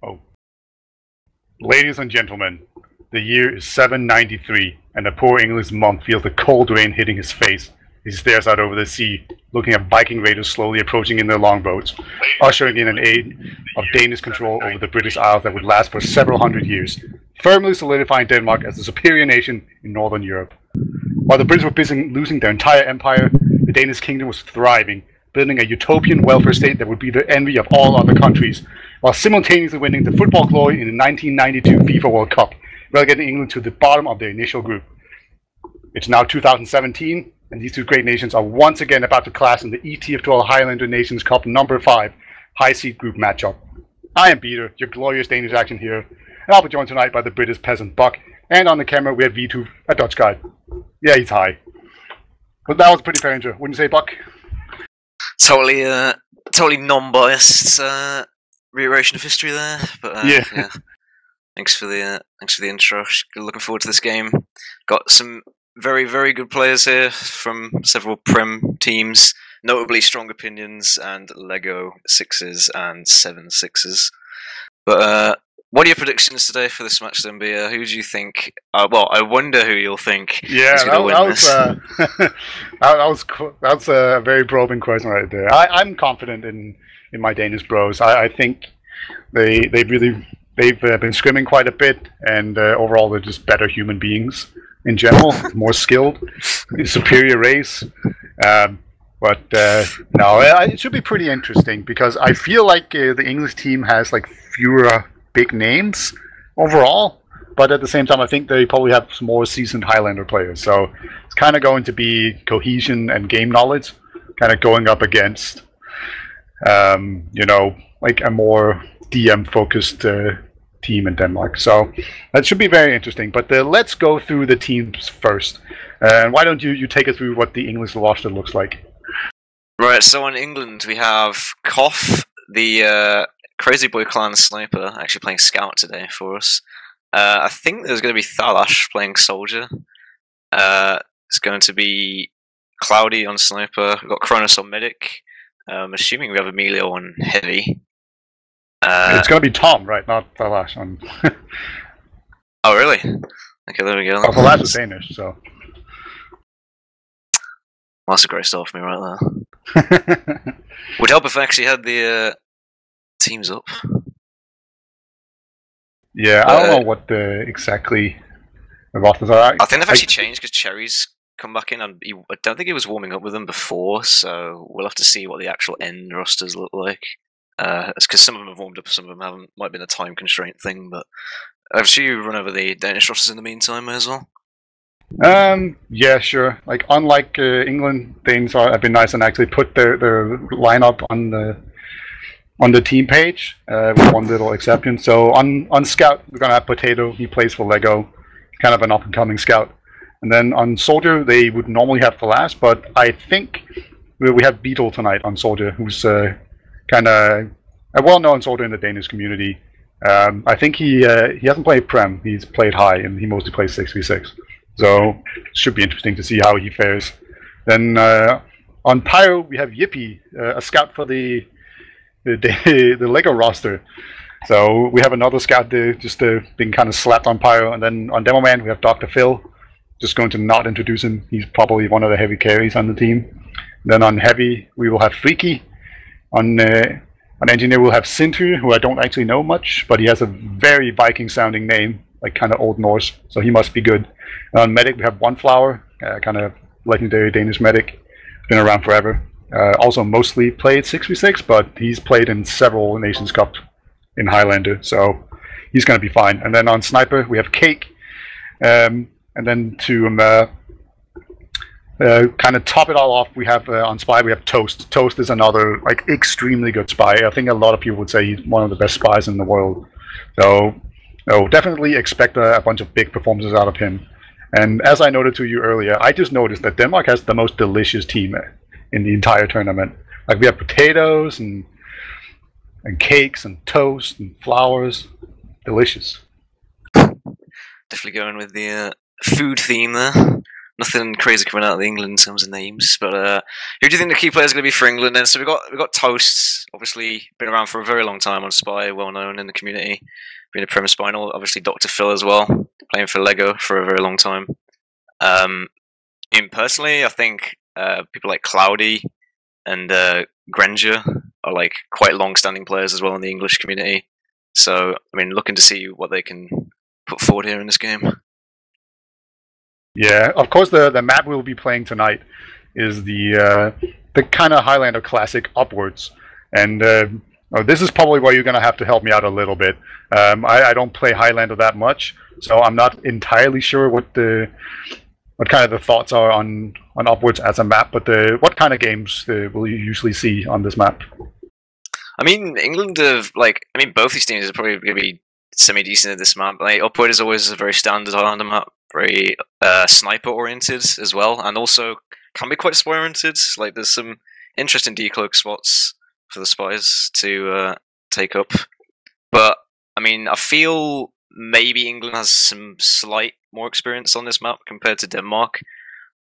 Oh, ladies and gentlemen, the year is 793, and the poor English monk feels the cold rain hitting his face. He stares out over the sea, looking at Viking raiders slowly approaching in their longboats, ushering in an age of Danish control over the British Isles that would last for several hundred years, firmly solidifying Denmark as the superior nation in Northern Europe. While the British were busy losing their entire empire, the Danish kingdom was thriving, building a utopian welfare state that would be the envy of all other countries, while simultaneously winning the football glory in the 1992 FIFA World Cup, relegating England to the bottom of their initial group. It's now 2017, and these two great nations are once again about to clash in the ETF2L Highlander Nations Cup number 5 high seed group matchup. I am Peter, your glorious Danish action here, and I'll be joined tonight by the British peasant Buck, and on the camera we have Wiethoofd, a Dutch guy. Yeah, he's high. But that was pretty fair intro, wouldn't you say, Buck? Totally non-biased reiteration of history there. But yeah. Thanks for the intro. Looking forward to this game. Got some very, very good players here from several Prem teams. Notably strong opinions and Lego 6s and 7-6s. But what are your predictions today for this match, then, Bia? Who do you think? Well, I wonder who you'll think is going to win this. That was a very probing question right there. I'm confident in my Danish bros. I think they've been scrimming quite a bit, and overall they're just better human beings in general, more skilled, superior race. But no, it should be pretty interesting because I feel like the English team has like fewer big names overall, but at the same time I think they probably have some more seasoned Highlander players, so it's kind of going to be cohesion and game knowledge kind of going up against like a more DM focused team in Denmark. So that should be very interesting, but let's go through the teams first, and why don't you take us through what the English roster looks like. Right, so in England we have Koff, the Crazy Boy Clan sniper, actually playing scout today for us. I think there's going to be Thalash playing soldier. It's going to be Cloudy on sniper. We've got Kronos on medic. I'm assuming we have Emilio on heavy. It's going to be Tom, right? Not Thalash on. Oh, really? Okay, there we go. Oh, Thalash is Danish, so. Well, that's a great start for me right there. Would help if I actually had the teams up. Yeah, I don't know what exactly the rosters are. I think they've actually changed because Cherry's come back in, and I don't think he was warming up with them before, so we'll have to see what the actual end rosters look like. It's because some of them have warmed up, some of them haven't. Might be a time constraint thing, but I've sure you run over the Danish rosters in the meantime as well. Yeah, sure. Like, unlike England, Danes have been nice and actually put their lineup on the team page, with one little exception. So on Scout, we're gonna have Potato. He plays for Lego, kind of an up-and-coming Scout. And then on Soldier, they would normally have Thalash, but I think we have Beetle tonight on Soldier, who's kind of a well-known soldier in the Danish community. I think he hasn't played Prem. He's played High, and he mostly plays 6v6. So it should be interesting to see how he fares. Then on Pyro, we have Yippee, a Scout for the Lego roster. So we have another Scout there just being kind of slapped on Pyro. And then on Demo Man, we have Dr. Phil. Just going to not introduce him. He's probably one of the heavy carries on the team. Then on Heavy, we will have Freaky. On Engineer, we'll have Sintu, who I don't actually know much, but he has a very Viking-sounding name, like kind of Old Norse, so he must be good. And on Medic, we have One Flower, kind of legendary Danish medic. Been around forever. Also mostly played 6v6, but he's played in several Nations Cups in Highlander, so he's going to be fine. And then on Sniper, we have Cake. And then to kind of top it all off, we have on Spy, we have Toast. Toast is another like extremely good spy. I think a lot of people would say he's one of the best spies in the world. So definitely expect a bunch of big performances out of him. And as I noted to you earlier, I just noticed that Denmark has the most delicious team in the entire tournament. Like, we have potatoes and cakes and toast and flowers. Delicious. Definitely going with the food theme there. nothing crazy coming out of England in terms of names. But who do you think the key players are going to be for England? Then, so we got Toast, obviously been around for a very long time on Spy, well known in the community, been a Prem Spinal. Obviously Dr. Phil as well, playing for Lego for a very long time. Personally, I think people like Cloudy and Granger are like quite long-standing players as well in the English community. So, I mean, looking to see what they can put forward here in this game. Yeah, of course, the map we'll be playing tonight is the kind of Highlander classic Upwards, and this is probably where you're going to have to help me out a little bit. I don't play Highlander that much, so I'm not entirely sure what kind of the thoughts are on Upwards as a map, but what kind of games will you usually see on this map? I mean, England have, both these teams are probably going to be semi-decent at this map. Like, Upward is always a very standard Highlander map, very sniper-oriented as well, and also can be quite spy-oriented. Like, there's some interesting decloak spots for the spies to take up. But, I mean, I feel maybe England has some slight more experience on this map compared to Denmark.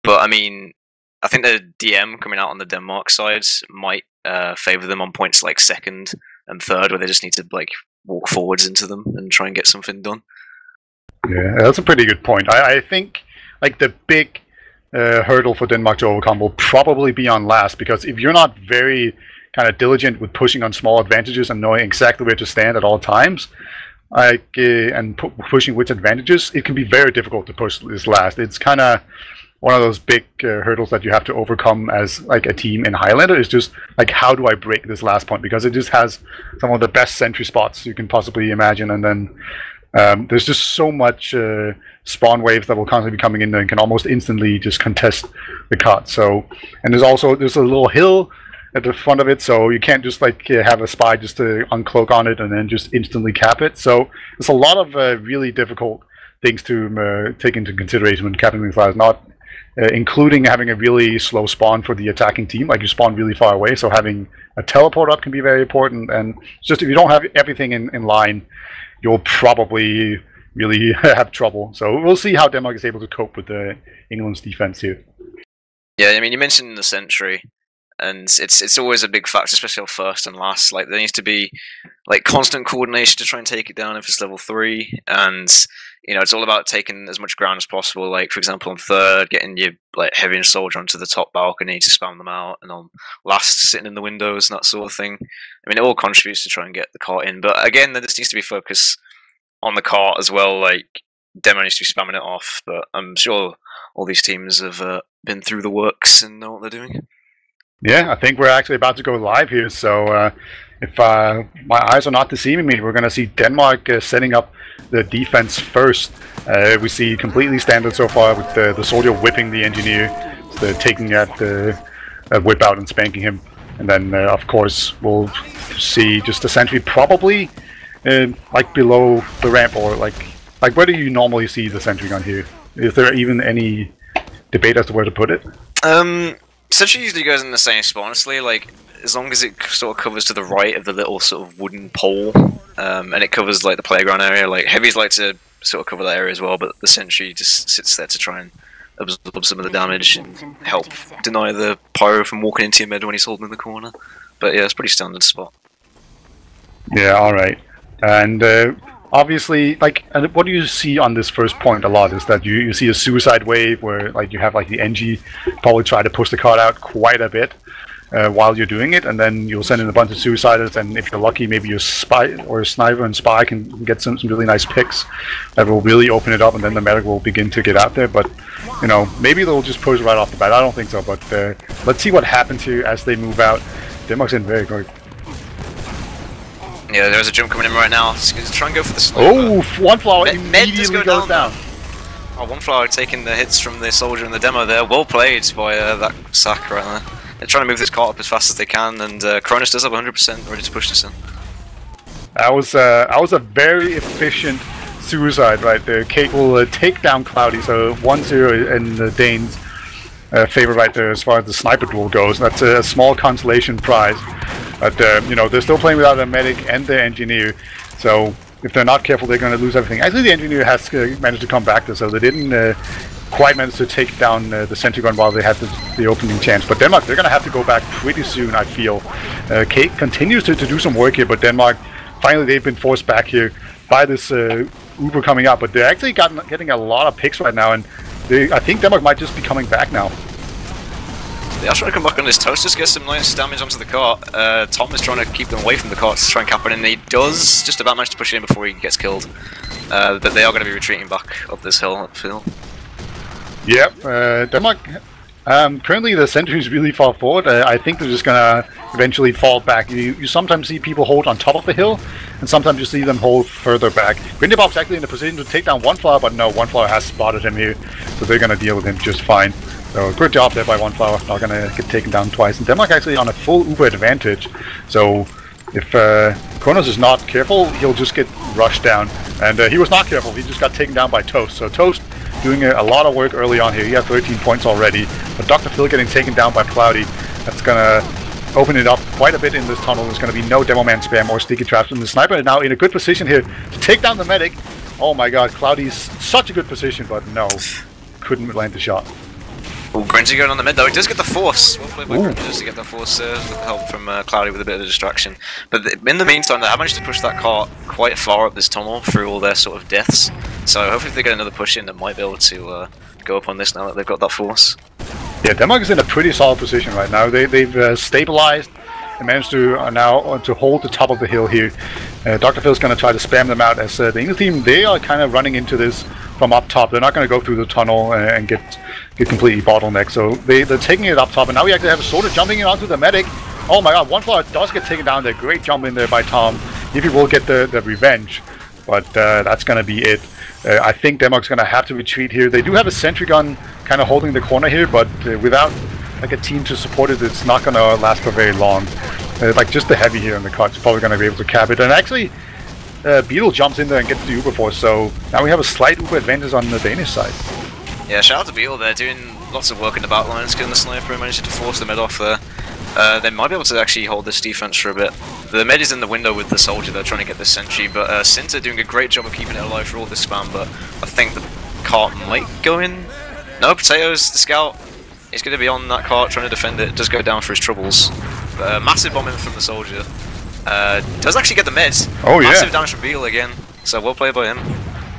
But, I mean, I think the DM coming out on the Denmark side might favour them on points like second and third, where they just need to like walk forwards into them and try and get something done. Yeah, that's a pretty good point. I think like the big hurdle for Denmark to overcome will probably be on last, because if you're not very kind of diligent with pushing on small advantages and knowing exactly where to stand at all times, and pushing which advantages, it can be very difficult to push this last. It's kind of one of those big hurdles that you have to overcome as like a team in Highlander, is just like, how do I break this last point, because it just has some of the best sentry spots you can possibly imagine, and then there's just so much spawn waves that will constantly be coming in and can almost instantly just contest the cut. So, and there's a little hill at the front of it, so you can't just like have a spy just to uncloak on it and then just instantly cap it. So there's a lot of really difficult things to take into consideration when capping these flies, not including having a really slow spawn for the attacking team. Like, you spawn really far away, so having a teleport up can be very important. And it's just, if you don't have everything in line, you'll probably really have trouble. So we'll see how Denmark is able to cope with England's defense here. Yeah, I mean, you mentioned the sentry, and it's always a big factor, especially on first and last. Like, there needs to be like constant coordination to try and take it down if it's level 3, and you know, it's all about taking as much ground as possible. Like, for example, on third, getting your like heavy and soldier onto the top balcony to spam them out, and on last, sitting in the windows and that sort of thing. I mean, it all contributes to try and get the cart in. But again, there just needs to be focus on the cart as well. Like, Demo needs to be spamming it off. But I'm sure all these teams have been through the works and know what they're doing. Yeah, I think we're actually about to go live here. So if my eyes are not deceiving me, we're going to see Denmark setting up the defense first. We see completely standard so far, with the soldier whipping the engineer, taking that whip out and spanking him. And then, of course, we'll see just a sentry probably like below the ramp, or like where do you normally see the sentry gun here? Is there even any debate as to where to put it? Sentry usually goes in the same spot, honestly. Like, as long as it sort of covers to the right of the little sort of wooden pole, and it covers like the playground area. Like, heavies like to sort of cover that area as well, but the sentry just sits there to try and absorb some of the damage and help deny the pyro from walking into your mid when he's holding in the corner. But yeah, it's a pretty standard spot. Yeah, alright. And obviously, like, and what do you see on this first point a lot is that you see a suicide wave where like you have like the NG probably try to push the card out quite a bit while you're doing it, and then you'll send in a bunch of suiciders, and if you're lucky, maybe your spy or a sniper and spy can get some really nice picks that will really open it up, and then the medic will begin to get out there. But you know, maybe they'll just push right off the bat. I don't think so, but let's see what happens here as they move out. Denmark's in very good. Yeah, there's a jump coming in right now. He's going to try and go for the sniper. Oh, one flower immediately goes down. Oh, one flower taking the hits from the soldier and the demo there. Well played by that sack right there. They're trying to move this cart up as fast as they can, and Cronus does have 100% ready to push this in. That was a very efficient suicide right there. Kate will take down Cloudy, so 1-0 in the Danes' favor right there as far as the sniper duel goes. That's a small consolation prize. But you know, they're still playing without a medic and their engineer, so if they're not careful, they're going to lose everything. Actually, the engineer has managed to come back there, so they didn't quite managed to take down the sentry gun while they had the opening chance. But Denmark, they're going to have to go back pretty soon, I feel. Kate continues to do some work here, but Denmark, finally they've been forced back here by this Uber coming out. But they're actually getting a lot of picks right now, and I think Denmark might just be coming back now. They are trying to come back on this Toast, just get some nice damage onto the cart. Tom is trying to keep them away from the cart to try and cap it in, and he does just about manage to push it in before he gets killed. But they are going to be retreating back up this hill, uphill. Yep, Denmark, currently the sentry is really far forward. I think they're just going to eventually fall back. You sometimes see people hold on top of the hill, and sometimes you see them hold further back. Grindelbob's actually in a position to take down One Flower, but no, One Flower has spotted him here, so they're going to deal with him just fine. So good job there by One Flower, not going to get taken down twice. And Denmark actually on a full Uber advantage, so if Kronos is not careful, he'll just get rushed down. And he was not careful, he just got taken down by Toast. So Toast doing a lot of work early on here. He had 13 points already, but Dr. Phil getting taken down by Cloudy. That's going to open it up quite a bit in this tunnel. There's going to be no Demo Man spam or sticky traps. And the sniper is now in a good position here to take down the medic. Oh my god, Cloudy's such a good position, but no, couldn't land the shot. Oh, Grenzy going on the mid though, he does get the force. Well played by Grenzy just to get the force with the help from Cloudy with a bit of a distraction. But in the meantime, they have managed to push that cart quite far up this tunnel through all their sort of deaths. So hopefully if they get another push in, they might be able to go up on this now that they've got that force. Yeah, Denmark is in a pretty solid position right now. They've stabilized and managed to now to hold the top of the hill here. Dr. Phil's going to try to spam them out as the English team, they are kind of running into this from up top. They're not going to go through the tunnel and get completely bottlenecked. So they're taking it up top, and now we actually have a Soda jumping in onto the medic. Oh my god, One Flower does get taken down there. Great jump in there by Tom. If he will get the revenge, but that's going to be it. I think Denmark's going to have to retreat here. They do have a sentry gun kind of holding the corner here, but without like a team to support it, it's not going to last for very long. Like just the heavy here in the cart is probably going to be able to cap it. And actually, Beetle jumps in there and gets the Uber Force, so now we have a slight Uber advantage on the Danish side. Yeah, shout out to Beetle, they're doing lots of work in the back lines, getting the sniper and managing to force the mid off there. They might be able to actually hold this defense for a bit. The mid is in the window with the soldier, they're trying to get this sentry, but Sinter doing a great job of keeping it alive for all this spam, but I think the cart might go in. No, Potatoes, the scout, he's going to be on that cart trying to defend it, does go down for his troubles. Massive bombing from the soldier. Does actually get the mid. Oh yeah. Massive damage from Beetle again, so well played by him.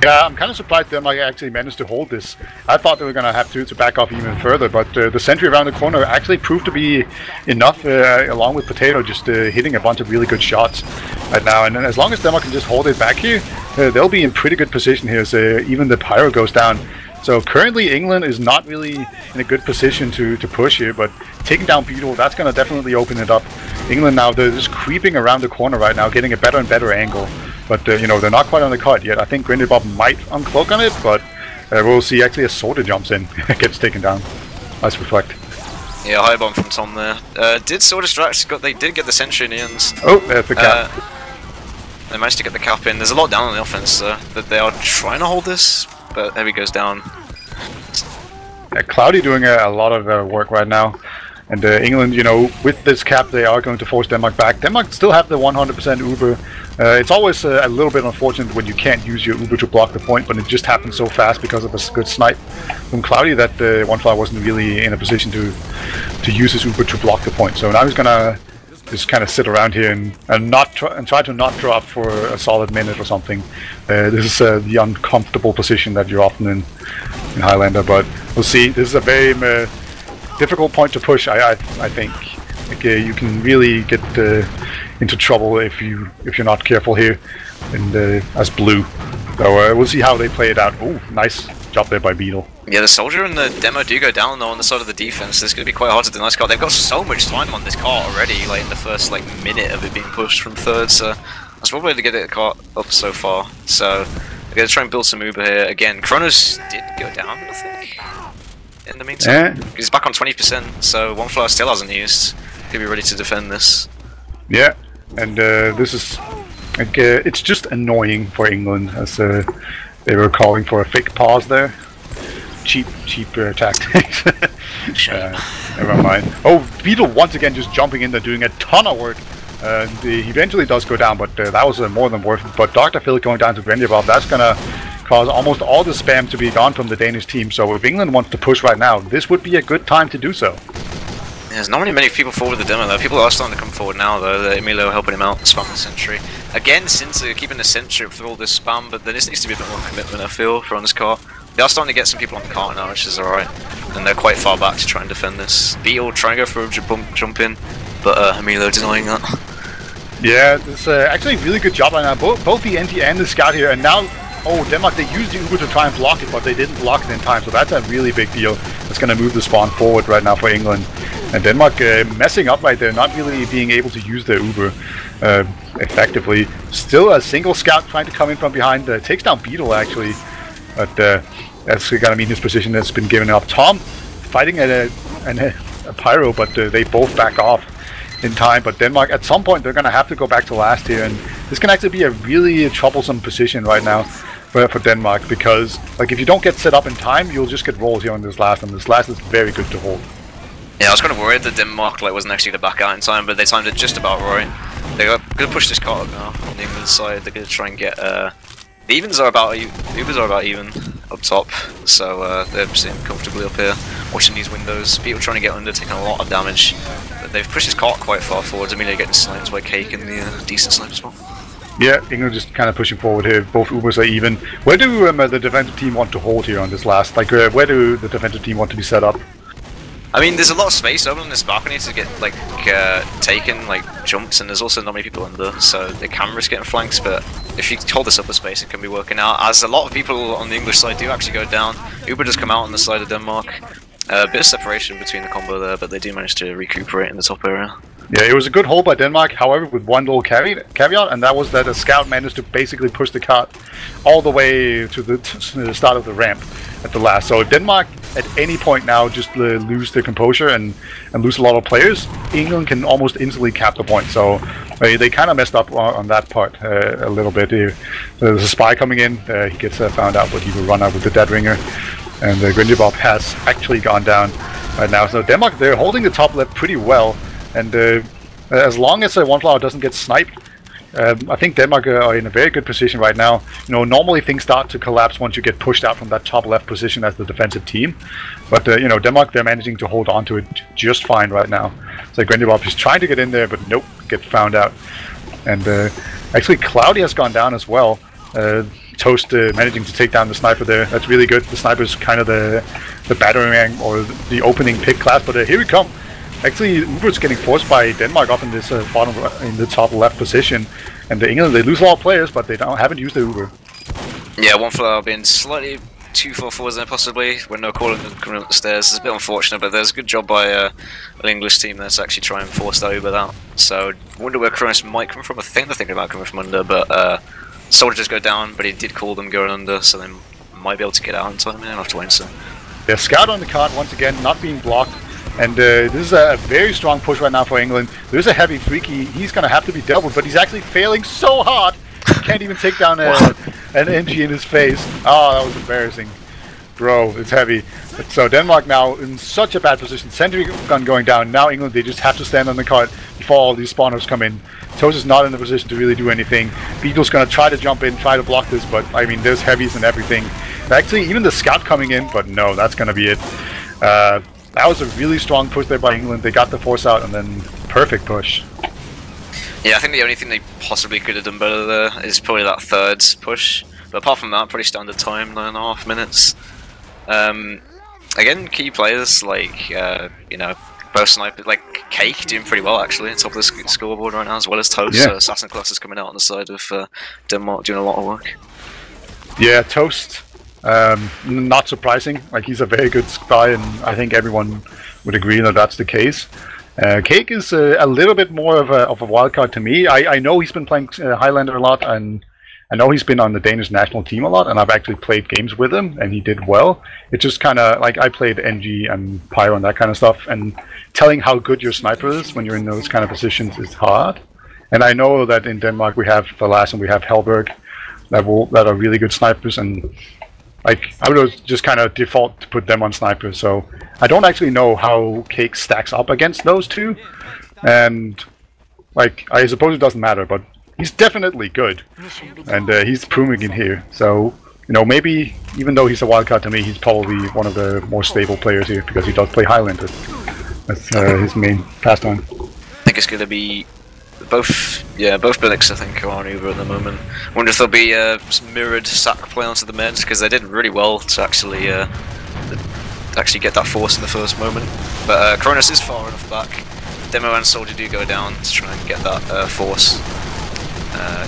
Yeah, I'm kind of surprised Denmark actually managed to hold this. I thought they were going to have to back off even further, but the sentry around the corner actually proved to be enough, along with Potato just hitting a bunch of really good shots right now. And as long as Denmark can just hold it back here, they'll be in pretty good position here, so even the Pyro goes down. So currently England is not really in a good position to push here, but taking down Beetle, that's going to definitely open it up. England now, they're just creeping around the corner right now, getting a better and better angle. But, you know, they're not quite on the cut yet. I think Grindelbob might uncloak on it, but we'll see actually a Soda jumps in, gets taken down. Let's reflect. Yeah, high bomb from Tom there. Did Soda distract, they did get the sentry in the end. Oh, there's the cap. They managed to get the cap in. There's a lot down on the offense, that they are trying to hold this, but there he goes down. Yeah, Cloudy doing a lot of work right now. And England, you know, with this cap, they are going to force Denmark back. Denmark still have the 100% Uber. It's always a little bit unfortunate when you can't use your Uber to block the point, but it just happened so fast because of a good snipe from Cloudy that One Flower wasn't really in a position to use his Uber to block the point. So now he's gonna just kind of sit around here and try to not drop for a solid minute or something. This is the uncomfortable position that you're often in Highlander, but we'll see. This is a very difficult point to push. I think like, you can really get into trouble if you're not careful here, and as blue. So we'll see how they play it out. Oh, nice job there by Beetle. Yeah, the soldier and the demo do go down though on the side of the defense. It's going to be quite hard to deny this cart. They've got so much time on this cart already, like in the first minute of it being pushed from third. So that's probably to get the cart up so far. So they're going to try and build some Uber here again. Kronos did go down, I think. In the meantime, he's back on 20%, so One Flower still hasn't used. He'll be ready to defend this. Yeah, and this is like it's just annoying for England as they were calling for a fake pause there. Cheap tactics. Never mind. Oh, Beetle once again just jumping in there, doing a ton of work. He eventually does go down, but that was more than worth it. But Dr. Phil going down to Grindelbob, that's gonna cause almost all the spam to be gone from the Danish team. So if England wants to push right now, this would be a good time to do so. There's not many people forward with the demo though. People are starting to come forward now though. Emilio helping him out, spamming the sentry. Again, since they're keeping the sentry up through all this spam, but there just needs to be a bit more commitment, I feel, for on this cart. They are starting to get some people on the cart now, which is alright. And they're quite far back to try and defend this. Beetle trying to go for a jump in, but Emilio denying that. Yeah, it's actually a really good job right now. Both the NT and the Scout here, and now, oh, Denmark, they used the Uber to try and block it, but they didn't block it in time, so that's a really big deal. It's going to move the spawn forward right now for England. And Denmark messing up right there, not really being able to use the Uber effectively. Still a single Scout trying to come in from behind, takes down Beetle actually, but that's going to mean his position has been given up. Tom fighting a Pyro, but they both back off in time. But Denmark, at some point, they're going to have to go back to last here, and this can actually be a really troublesome position right now for Denmark, because like if you don't get set up in time, you'll just get rolled here on this last, and this last is very good to hold. Yeah, I was kind of worried that Denmark wasn't actually going to back out in time, but they timed it just about right. They're going to push this cart up now on the England side. They're going to try and get the Ubers are about even up top, so they're sitting comfortably up here, watching these windows. People trying to get under, taking a lot of damage. But they've pushed this cart quite far forwards. Amelia getting sniped by Cake in the decent sniper spot. Yeah, England just kind of pushing forward here. Both Ubers are even. Where do the defensive team want to hold here on this last? Like, where do the defensive team want to be set up? I mean, there's a lot of space open on this balcony to get like taken, like jumps, and there's also not many people under, so they can risk getting flanks. But if you hold this upper space, it can be working out. As a lot of people on the English side do actually go down. Uber does come out on the side of Denmark. A bit of separation between the combo there, but they do manage to recuperate in the top area. Yeah, it was a good hold by Denmark, however, with one little caveat, and that was that a Scout managed to basically push the cart all the way to the start of the ramp at the last. So if Denmark at any point now just lose their composure and lose a lot of players, England can almost instantly cap the point. So they kind of messed up on that part a little bit. There's a spy coming in, he gets found out, but he will run out with the dead ringer. And Grindybob has actually gone down right now. So Denmark, they're holding the top left pretty well. And as long as One Flower doesn't get sniped, I think Denmark are in a very good position right now. You know, normally things start to collapse once you get pushed out from that top left position as the defensive team. But you know, Denmark, they're managing to hold on to it just fine right now. So Grindybob is trying to get in there, but nope, get found out. And actually, Cloudy has gone down as well. Toast managing to take down the sniper there. That's really good. The sniper's kind of the battering ram or the opening pick class. But here we come. Actually, Uber's getting forced by Denmark up in this bottom, in the top left position, and the England, they lose a lot of players, but they haven't used the Uber. Yeah, One Flower being slightly too far forwards there possibly, when no calling coming up the stairs. It's a bit unfortunate, but there's a good job by an English team there to actually try and force that Uber out. So, I wonder where Cronus might come from. I think they're thinking about coming from under, but Soldier just go down, but he did call them going under, so they might be able to get out in time. I'll have to wait and see. Yeah, Scout on the card once again, not being blocked. And this is a very strong push right now for England. There's a heavy freaky. He's going to have to be dealt with, but he's actually failing so hard. He can't even take down an MG in his face. Oh, that was embarrassing. Bro, it's heavy. But so Denmark now in such a bad position. Sentry gun going down. Now England, they just have to stand on the cart before all these spawners come in. Toast is not in a position to really do anything. Beetle's going to try to jump in, try to block this, but I mean, there's heavies and everything. Actually, even the Scout coming in, but no, that's going to be it. That was a really strong push there by England. They got the force out, and then perfect push. Yeah, I think the only thing they possibly could have done better there is probably that third push. But apart from that, pretty standard time, 9.5 minutes. Again, key players like, you know, both snipers, like Cake doing pretty well actually, on top of the scoreboard right now, as well as Toast. Yeah. Assassin class is coming out on the side of Denmark, doing a lot of work. Yeah, Toast. Not surprising, like he's a very good spy, and I think everyone would agree that that's the case. Cake is a little bit more of a wild card to me. I know he's been playing Highlander a lot, and I know he's been on the Danish national team a lot, and I've actually played games with him, and he did well. It's just kind of like I played NG and Pyro and that kind of stuff, and telling how good your sniper is when you're in those kind of positions is hard. And I know that in Denmark we have Valas and we have Hellberg that are really good snipers, and like, I would just kind of default to put them on sniper, so I don't actually know how Cake stacks up against those two, and like, I suppose it doesn't matter, but he's definitely good, and he's proving in here, so you know, maybe even though he's a wildcard to me, he's probably one of the more stable players here because he does play Highlander. That's his main pastime. I think it's going to be both Blix I think are on Uber at the moment. I wonder if there'll be some mirrored sack play onto the meds, because they did really well to actually get that force in the first moment. But Cronus is far enough back. Demo and Soldier do go down to try and get that force.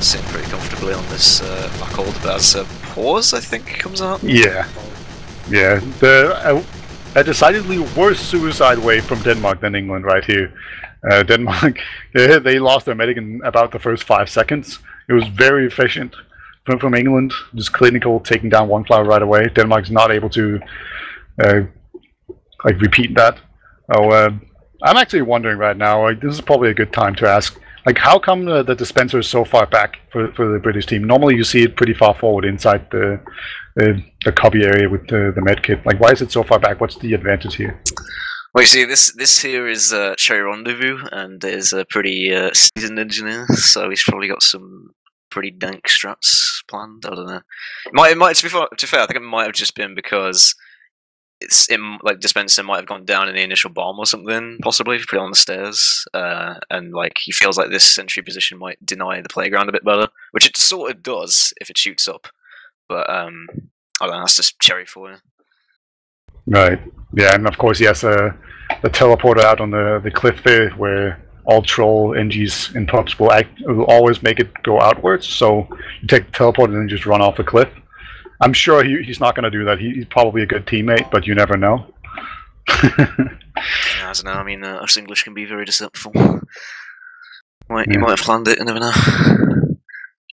Sitting pretty comfortably on this BlackOut, but as a pause I think comes out. Yeah. A decidedly worse suicide wave from Denmark than England right here. Denmark, they lost their medic in about the first 5 seconds. It was very efficient from England, just clinical, taking down one flower right away. Denmark's not able to like repeat that. I'm actually wondering right now, this is probably a good time to ask, like, how come the dispenser is so far back for the British team? Normally you see it pretty far forward inside the copy area with the medkit. Like, why is it so far back? What's the advantage here? Well, you see, this here is Cherry Rendezvous, and there's a pretty seasoned engineer, so he's probably got some pretty dank strats planned. I don't know. It might to be fair, I think it might have just been because like dispenser might have gone down in the initial bomb or something, possibly if you put it on the stairs, and like he feels like this sentry position might deny the playground a bit better, which it sort of does if it shoots up. But I don't know, that's just Cherry for you. Right. Yeah, and of course he has the teleporter out on the cliff there, where all troll NGs in pubs will always make it go outwards. So you take the teleporter and then just run off the cliff. I'm sure he's not going to do that. He's probably a good teammate, but you never know. I don't know. I mean, us English can be very deceitful. You might have planned it. You never know.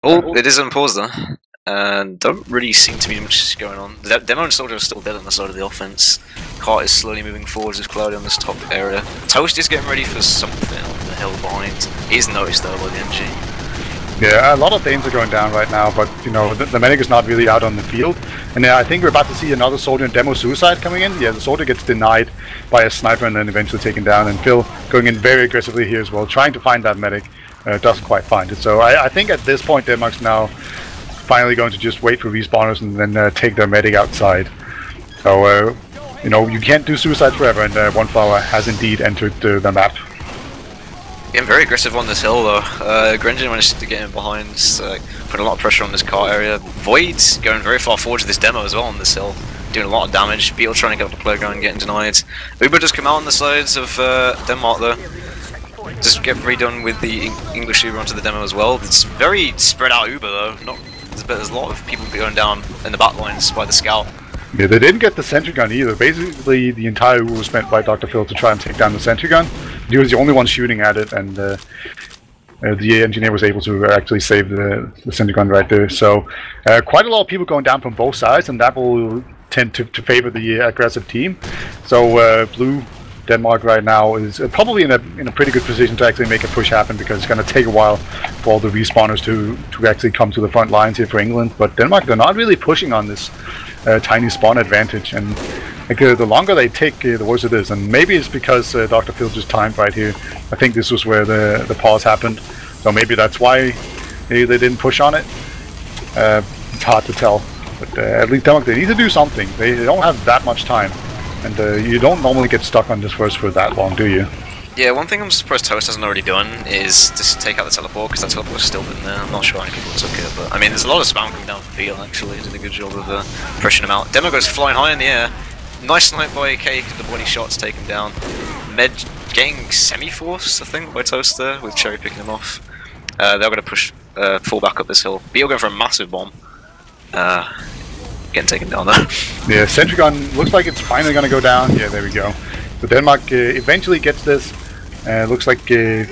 Oh, it is on pause though. And don't really seem to be much going on. The Demo and Soldier are still dead on the side of the offense. Cart is slowly moving forwards with Cloudy on this top area. Toast is getting ready for something on the hill behind. He's noticed though by the NG. Yeah, a lot of Danes are going down right now, but you know the medic is not really out on the field. And I think we're about to see another Soldier and Demo suicide coming in. Yeah, the Soldier gets denied by a sniper and then eventually taken down. And Phil going in very aggressively here as well, trying to find that medic. Doesn't quite find it. So I think at this point Denmark's now finally going to just wait for respawners and then take their medic outside. So, you know, you can't do suicide forever, and one flower has indeed entered the map. Getting very aggressive on this hill though. Grenjin managed to get in behind, put a lot of pressure on this cart area. Void's going very far forward to this Demo as well on this hill, doing a lot of damage. Beetle trying to get up the playground and getting denied. Uber just come out on the sides of Denmark though. Just get redone with the English Uber onto the Demo as well. It's very spread out Uber though. There's a lot of people going down in the back lines by the scout. Yeah, they didn't get the sentry gun either. Basically, the entire Uber was spent by Dr. Phil to try and take down the sentry gun. He was the only one shooting at it, and the engineer was able to actually save the sentry gun right there. So, quite a lot of people going down from both sides, and that will tend to favor the aggressive team. So, Blue Denmark right now is probably in a pretty good position to actually make a push happen, because it's going to take a while for all the respawners to actually come to the front lines here for England. But Denmark, they're not really pushing on this tiny spawn advantage, and like, the longer they take, the worse it is. And maybe it's because Dr. Phil just timed right here. I think this was where the pause happened, so maybe that's why they didn't push on it. It's hard to tell, but at least Denmark, they need to do something. They don't have that much time. And you don't normally get stuck on this verse for that long, do you? Yeah, one thing I'm surprised Toast hasn't already done is just take out the teleport, because that teleport's still been there. I'm not sure how many people took it, but I mean, there's a lot of spam coming down the field actually. Did a good job of pressuring him out. Demo goes flying high in the air. Nice snipe by Cake, the body shots take him down. Med getting semi-force, I think, by Toast there, with Cherry picking him off. They're going to push, fall back up this hill. Beetle going for a massive bomb. Getting taken down though. Yeah, sentry gun looks like it's finally going to go down. Yeah, there we go. So Denmark eventually gets this. Looks like England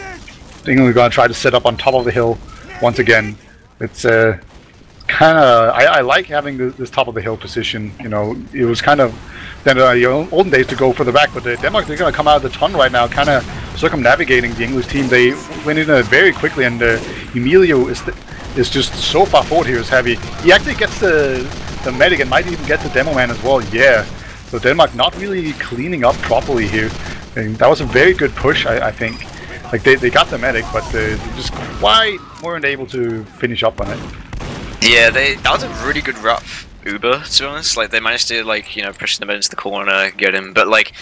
are going to try to set up on top of the hill once again. It's kind of I like having this top of the hill position. You know, it was kind of then the olden days to go further back, but Denmark, they're going to come out of the ton right now, kind of circumnavigating the English team. They went in very quickly, and Emilio is just so far forward here. Is heavy. He actually gets the medic and might even get the Demo man as well. Yeah, so Denmark not really cleaning up properly here, and that was a very good push, I think. Like they got the medic, but they just quite weren't able to finish up on it. Yeah, that was a really good wrap Uber, to be honest. Like, they managed to, like, you know, push them into the corner, get him, but, like,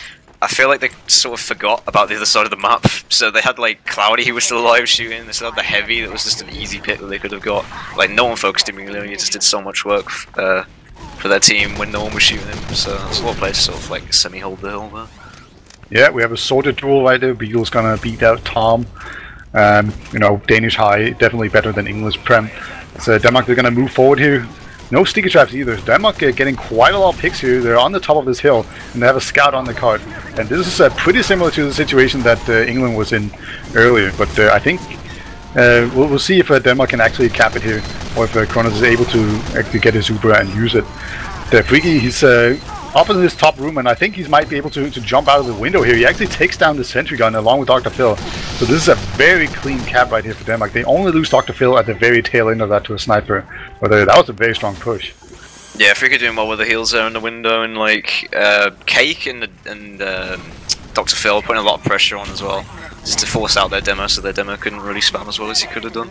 I feel like they sort of forgot about the other side of the map. So they had, like, Cloudy, who was still alive shooting. They still had the Heavy, that was just an easy pick that they could have got. Like, no one focused him really, he just did so much work for their team when no one was shooting him. So it's a lot of players sort of, like, semi-hold the hill there. Yeah, we have a sorted duel right there. Beagle's gonna beat out Tom. You know, Danish high, definitely better than English Prem. So Denmark, they're gonna move forward here. No sticky traps either. Denmark getting quite a lot of picks here. They're on the top of this hill, and they have a scout on the cart. And this is pretty similar to the situation that England was in earlier. But I think we'll see if Denmark can actually cap it here, or if Kronos is able to actually get his Uber and use it. Freaky, he's up in this top room, and I think he might be able to jump out of the window here. He actually takes down the sentry gun along with Dr. Phil. So this is a very clean cap right here for Denmark. They only lose Dr. Phil at the very tail end of that to a sniper. But that was a very strong push. Yeah, Freaky doing well with the heals there in the window, and like Cake and Dr. Phil putting a lot of pressure on as well, just to force out their demo, so their demo couldn't really spam as well as he could have done.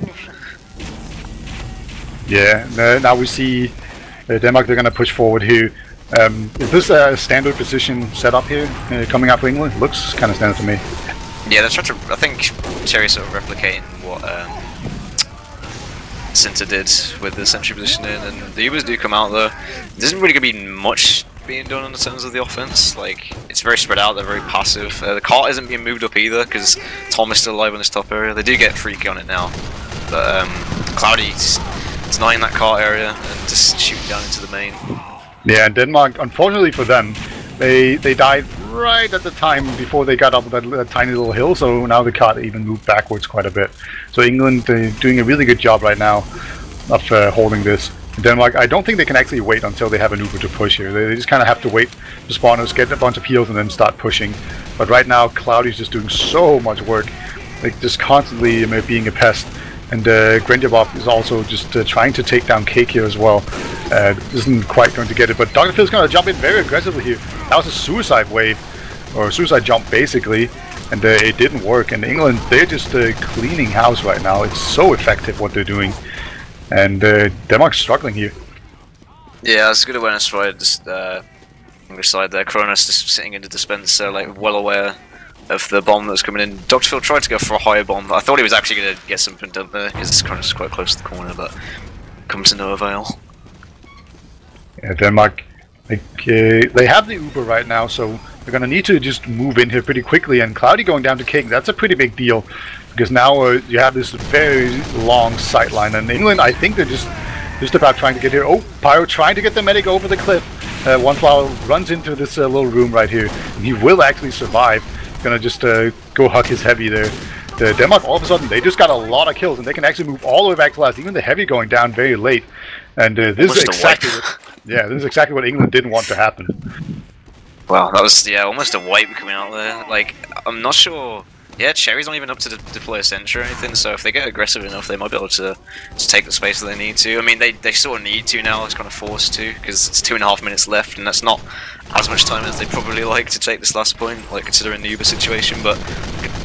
Yeah, now we see Denmark, they're going to push forward here. Is this a standard position setup here coming up for England? Looks kind of standard to me. Yeah, they're trying to. I think Cherry's sort of replicating what Cinta did with the sentry positioning, and the Ubers do come out though. There isn't really going to be much being done in terms of the offense. Like, it's very spread out. They're very passive. The cart isn't being moved up either because Tom is still alive in this top area. They do get Freaky on it now, but Cloudy's denying that cart area and just shooting down into the main. Yeah, and Denmark, unfortunately for them, they died right at the time before they got up that tiny little hill, so now the cart even moved backwards quite a bit. So England, they're doing a really good job right now of holding this. Denmark, I don't think they can actually wait until they have an Uber to push here. They just kind of have to wait for spawners, get a bunch of heals, and then start pushing. But right now, Cloudy's just doing so much work, like just constantly being a pest. And Grenjabob is also just trying to take down Cake here as well. Isn't quite going to get it, but Dr. Phil's going to jump in very aggressively here. That was a suicide wave, or a suicide jump basically, and it didn't work. And England, they're just cleaning house right now. It's so effective what they're doing. And Denmark's struggling here. Yeah, that's a good awareness right just English side there. Kronos just sitting in the dispenser, like well aware of the bomb that was coming in. Dr. Phil tried to go for a higher bomb. I thought he was actually going to get something done there because Kronos is quite close to the corner, but comes to no avail. Yeah, Denmark, they have the Uber right now, so they're going to need to just move in here pretty quickly. And Cloudy going down to Cake, that's a pretty big deal because now you have this very long sight line. And England, I think they're just about trying to get here. Oh, Pyro trying to get the medic over the cliff. One Flower runs into this little room right here, and he will actually survive. Gonna just go hug his Heavy there. Denmark, all of a sudden, they just got a lot of kills, and they can actually move all the way back to last. Even the Heavy going down very late. And this is exactly this is exactly what England didn't want to happen. Wow, that was almost a wipe coming out there. Like, I'm not sure. Yeah, Cherry's not even up to deploy a sentry or anything, so if they get aggressive enough, they might be able to take the space that they need to. I mean, they sort of need to now, it's kind of forced to, because it's 2.5 minutes left, and that's not as much time as they probably like to take this last point, like considering the Uber situation. But,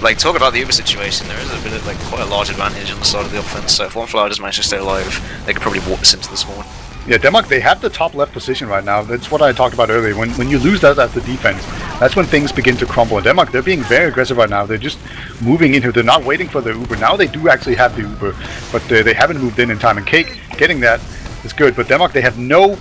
like, talk about the Uber situation, there is a bit of, like, quite a large advantage on the side of the offense, so if one Flower does manage to stay alive, they could probably walk this into the spawn. Yeah, Denmark, they have the top left position right now. That's what I talked about earlier. When you lose that as the defense, that's when things begin to crumble. And Denmark, they're being very aggressive right now. They're just moving in here. They're not waiting for the Uber. Now they do actually have the Uber, but they haven't moved in time. And Cake getting that is good. But Denmark, they have no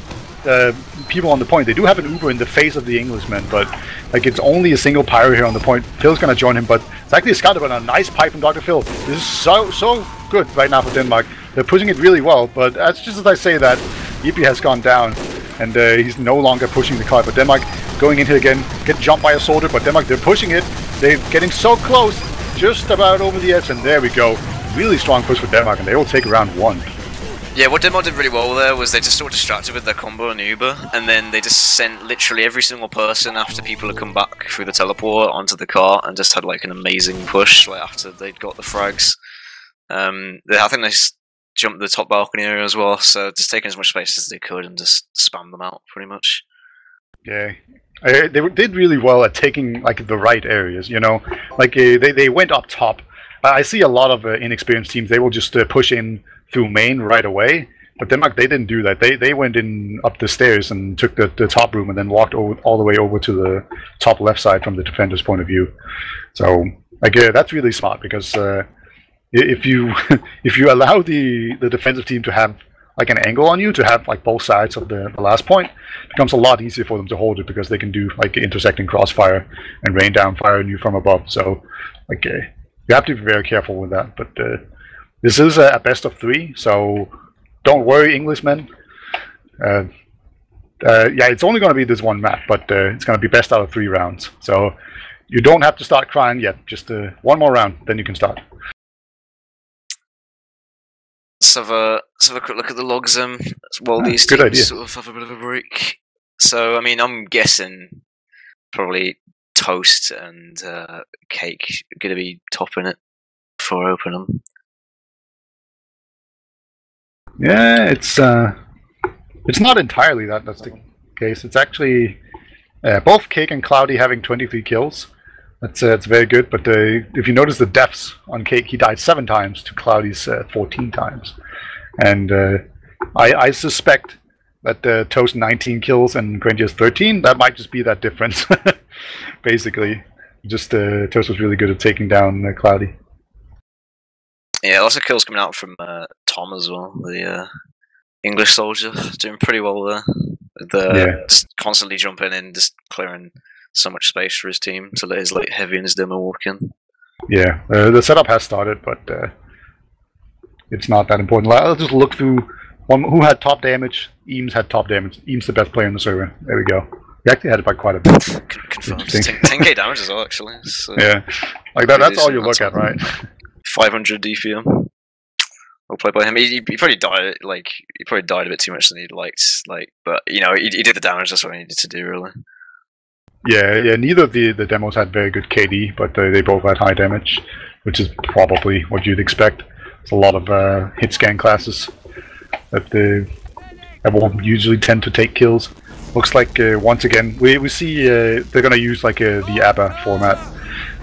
people on the point. They do have an Uber in the face of the Englishmen, but like it's only a single Pyro here on the point. Phil's going to join him, but it's actually a scout, but a nice pipe from Dr. Phil. This is so good right now for Denmark. They're pushing it really well, but as just as I say that, Yippee has gone down, and he's no longer pushing the cart. But Denmark going in here again, get jumped by a soldier, but Denmark, they're pushing it. They're getting so close, just about over the edge, and there we go. Really strong push for Denmark, and they will take round 1. Yeah, what Denmark did really well there was they just sort of distracted with their combo and Uber, and then they just sent literally every single person after people had come back through the teleport onto the cart, and just had like an amazing push like after they'd got the frags. I think they jumped the top balcony area as well, so just taking as much space as they could and just spam them out pretty much. Yeah, they did really well at taking like the right areas, you know, like they went up top. I see a lot of inexperienced teams, they will just push in through main right away, But Denmark, they didn't do that. They went in up the stairs and took the top room and then walked all the way over to the top left side from the defender's point of view. So like that's really smart, because if you if you allow the defensive team to have like an angle on you, to have like both sides of the last point, it becomes a lot easier for them to hold it, because they can do like intersecting crossfire and rain down fire on you from above. So like you have to be very careful with that. But this is a best of 3, so don't worry, Englishmen. Yeah, it's only going to be this one map, but it's going to be best out of 3 rounds. So you don't have to start crying yet. Just one more round, then you can start. Let's have a quick look at the logs while these good teams idea. sort of have a bit of a break. So, I mean, I'm guessing probably Toast and Cake are going to be topping it before I open them. Yeah, it's not entirely that's the case. It's actually both Cake and Cloudy having 23 kills. That's very good. But if you notice the deaths on Cake, he died 7 times to Cloudy's 14 times, and I suspect that Toast 19 kills and Grendia's 13. That might just be that difference. Basically, just Toast was really good at taking down Cloudy. Yeah, lots of kills coming out from Tom as well, the English soldier, doing pretty well there. Just constantly jumping in, just clearing so much space for his team to let his heavy and his demo walk in. Yeah, the setup has started, but it's not that important. I'll just look through who had top damage. Eames had top damage. Eames the best player in the server. There we go. He actually had it by quite a bit. Confirmed. 10k damage as well, actually. So yeah, like that's all you look at, right? 500 DPM. Well played by him. He probably died a bit too much than he'd liked. But you know, he did the damage. That's what he needed to do, really. Yeah. Neither of the demos had very good KD, but they both had high damage, which is probably what you'd expect. There's a lot of hit scan classes that won't usually tend to take kills. Looks like once again we see they're gonna use like the ABBA format,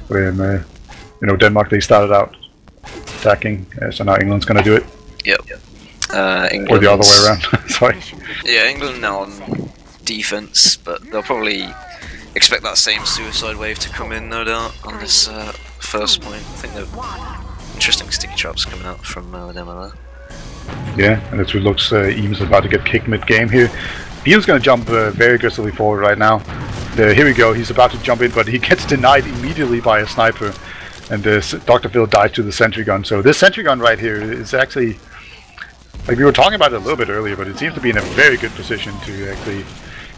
when Denmark, they started out attacking, so now England's gonna do it. Yep. Or the other way around. Sorry. Yeah, England now on defense, but they'll probably expect that same suicide wave to come in, no doubt, on this first point. I think the interesting sticky traps coming out from them there. Yeah, and it looks Eames is about to get kicked mid-game here. Beale's going to jump very aggressively forward right now. Here we go, he's about to jump in, but he gets denied immediately by a sniper. And Dr. Phil dies to the sentry gun. So this sentry gun right here is actually, like we were talking about it a little bit earlier, but it seems to be in a very good position to actually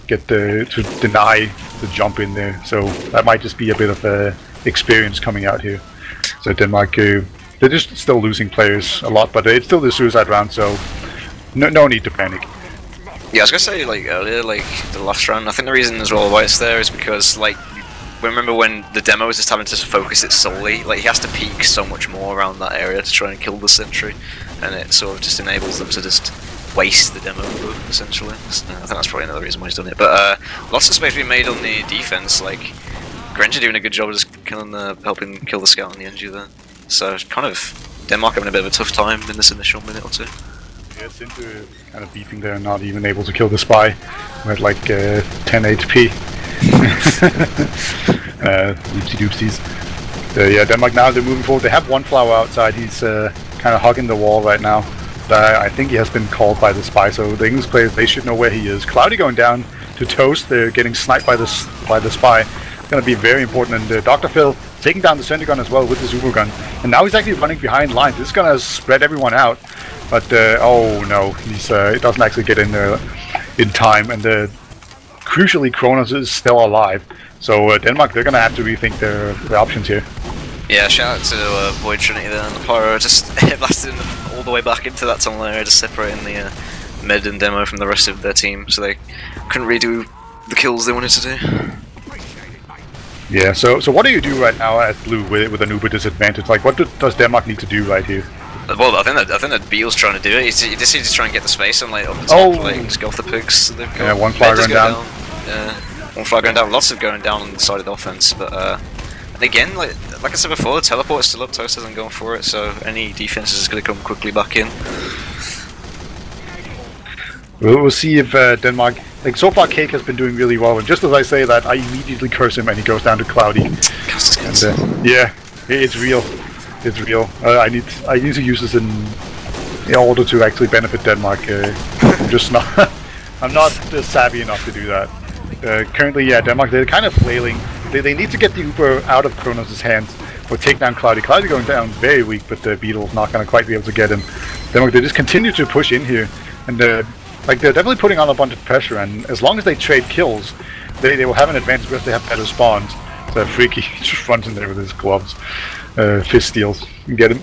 get to deny the jump in there. So that might just be a bit of experience coming out here. So Denmark, they're just still losing players a lot, but it's still the suicide round, so no need to panic. Yeah, I was gonna say earlier, the last round. I think the reason as well why it's there is because remember when the demo is just having to focus it solely. He has to peek so much more around that area to try and kill the sentry, and it sort of just enables them to just waste the demo essentially. So I think that's probably another reason why he's done it. But lots of space being made on the defense. Grenja doing a good job of just helping kill the scout on the NG there. So kind of Denmark having a bit of a tough time in this initial minute or two. Yeah, Sinter kind of beefing there, not even able to kill the spy. We're at 10 HP. Oopsie doopsies. Yeah, Denmark now, they're moving forward. They have one flower outside. He's kind of hugging the wall right now. I think he has been called by the spy, so the English players, they should know where he is. Cloudy going down to Toast. They're getting sniped by the spy. It's going to be very important. And Dr. Phil taking down the center gun as well with the Zoomer gun. And now he's actually running behind lines. This is going to spread everyone out. But, oh no, he doesn't actually get in there in time. And crucially, Kronos is still alive. So Denmark, they're going to have to rethink their options here. Yeah, shout out to Void Trinity there, and the Pyro just blasted all the way back into that tunnel area, just separating the mid and demo from the rest of their team, so they couldn't really do the kills they wanted to do. Yeah, so what do you do right now at Blue with an Uber disadvantage? What does Denmark need to do right here? Well, I think that Beale's trying to do it. He just needs to try and get the space and up the top, just go off the picks. So yeah, one flag going down. Yeah, one flag going down. Lots of going down on the side of the offense, but and again, like I said before, the teleport is still up. Toast isn't going for it, so any defense is going to come quickly back in. We'll see if Denmark... Like, so far Cake has been doing really well, and just as I say that, I immediately curse him and he goes down to Cloudy. And, yeah, it's real. It's real. I need to use this in order to actually benefit Denmark. I'm just not... I'm not savvy enough to do that. Currently, yeah, Denmark, they're kind of flailing. They need to get the Uber out of Kronos' hands or take down Cloudy. Cloudy going down very weak, but the Beetle's not going to quite be able to get him. Denmark, they just continue to push in here, and like they're definitely putting on a bunch of pressure. And as long as they trade kills, they will have an advantage because they have better spawns. So Freaky just runs in there with his gloves, fist steals, and get him.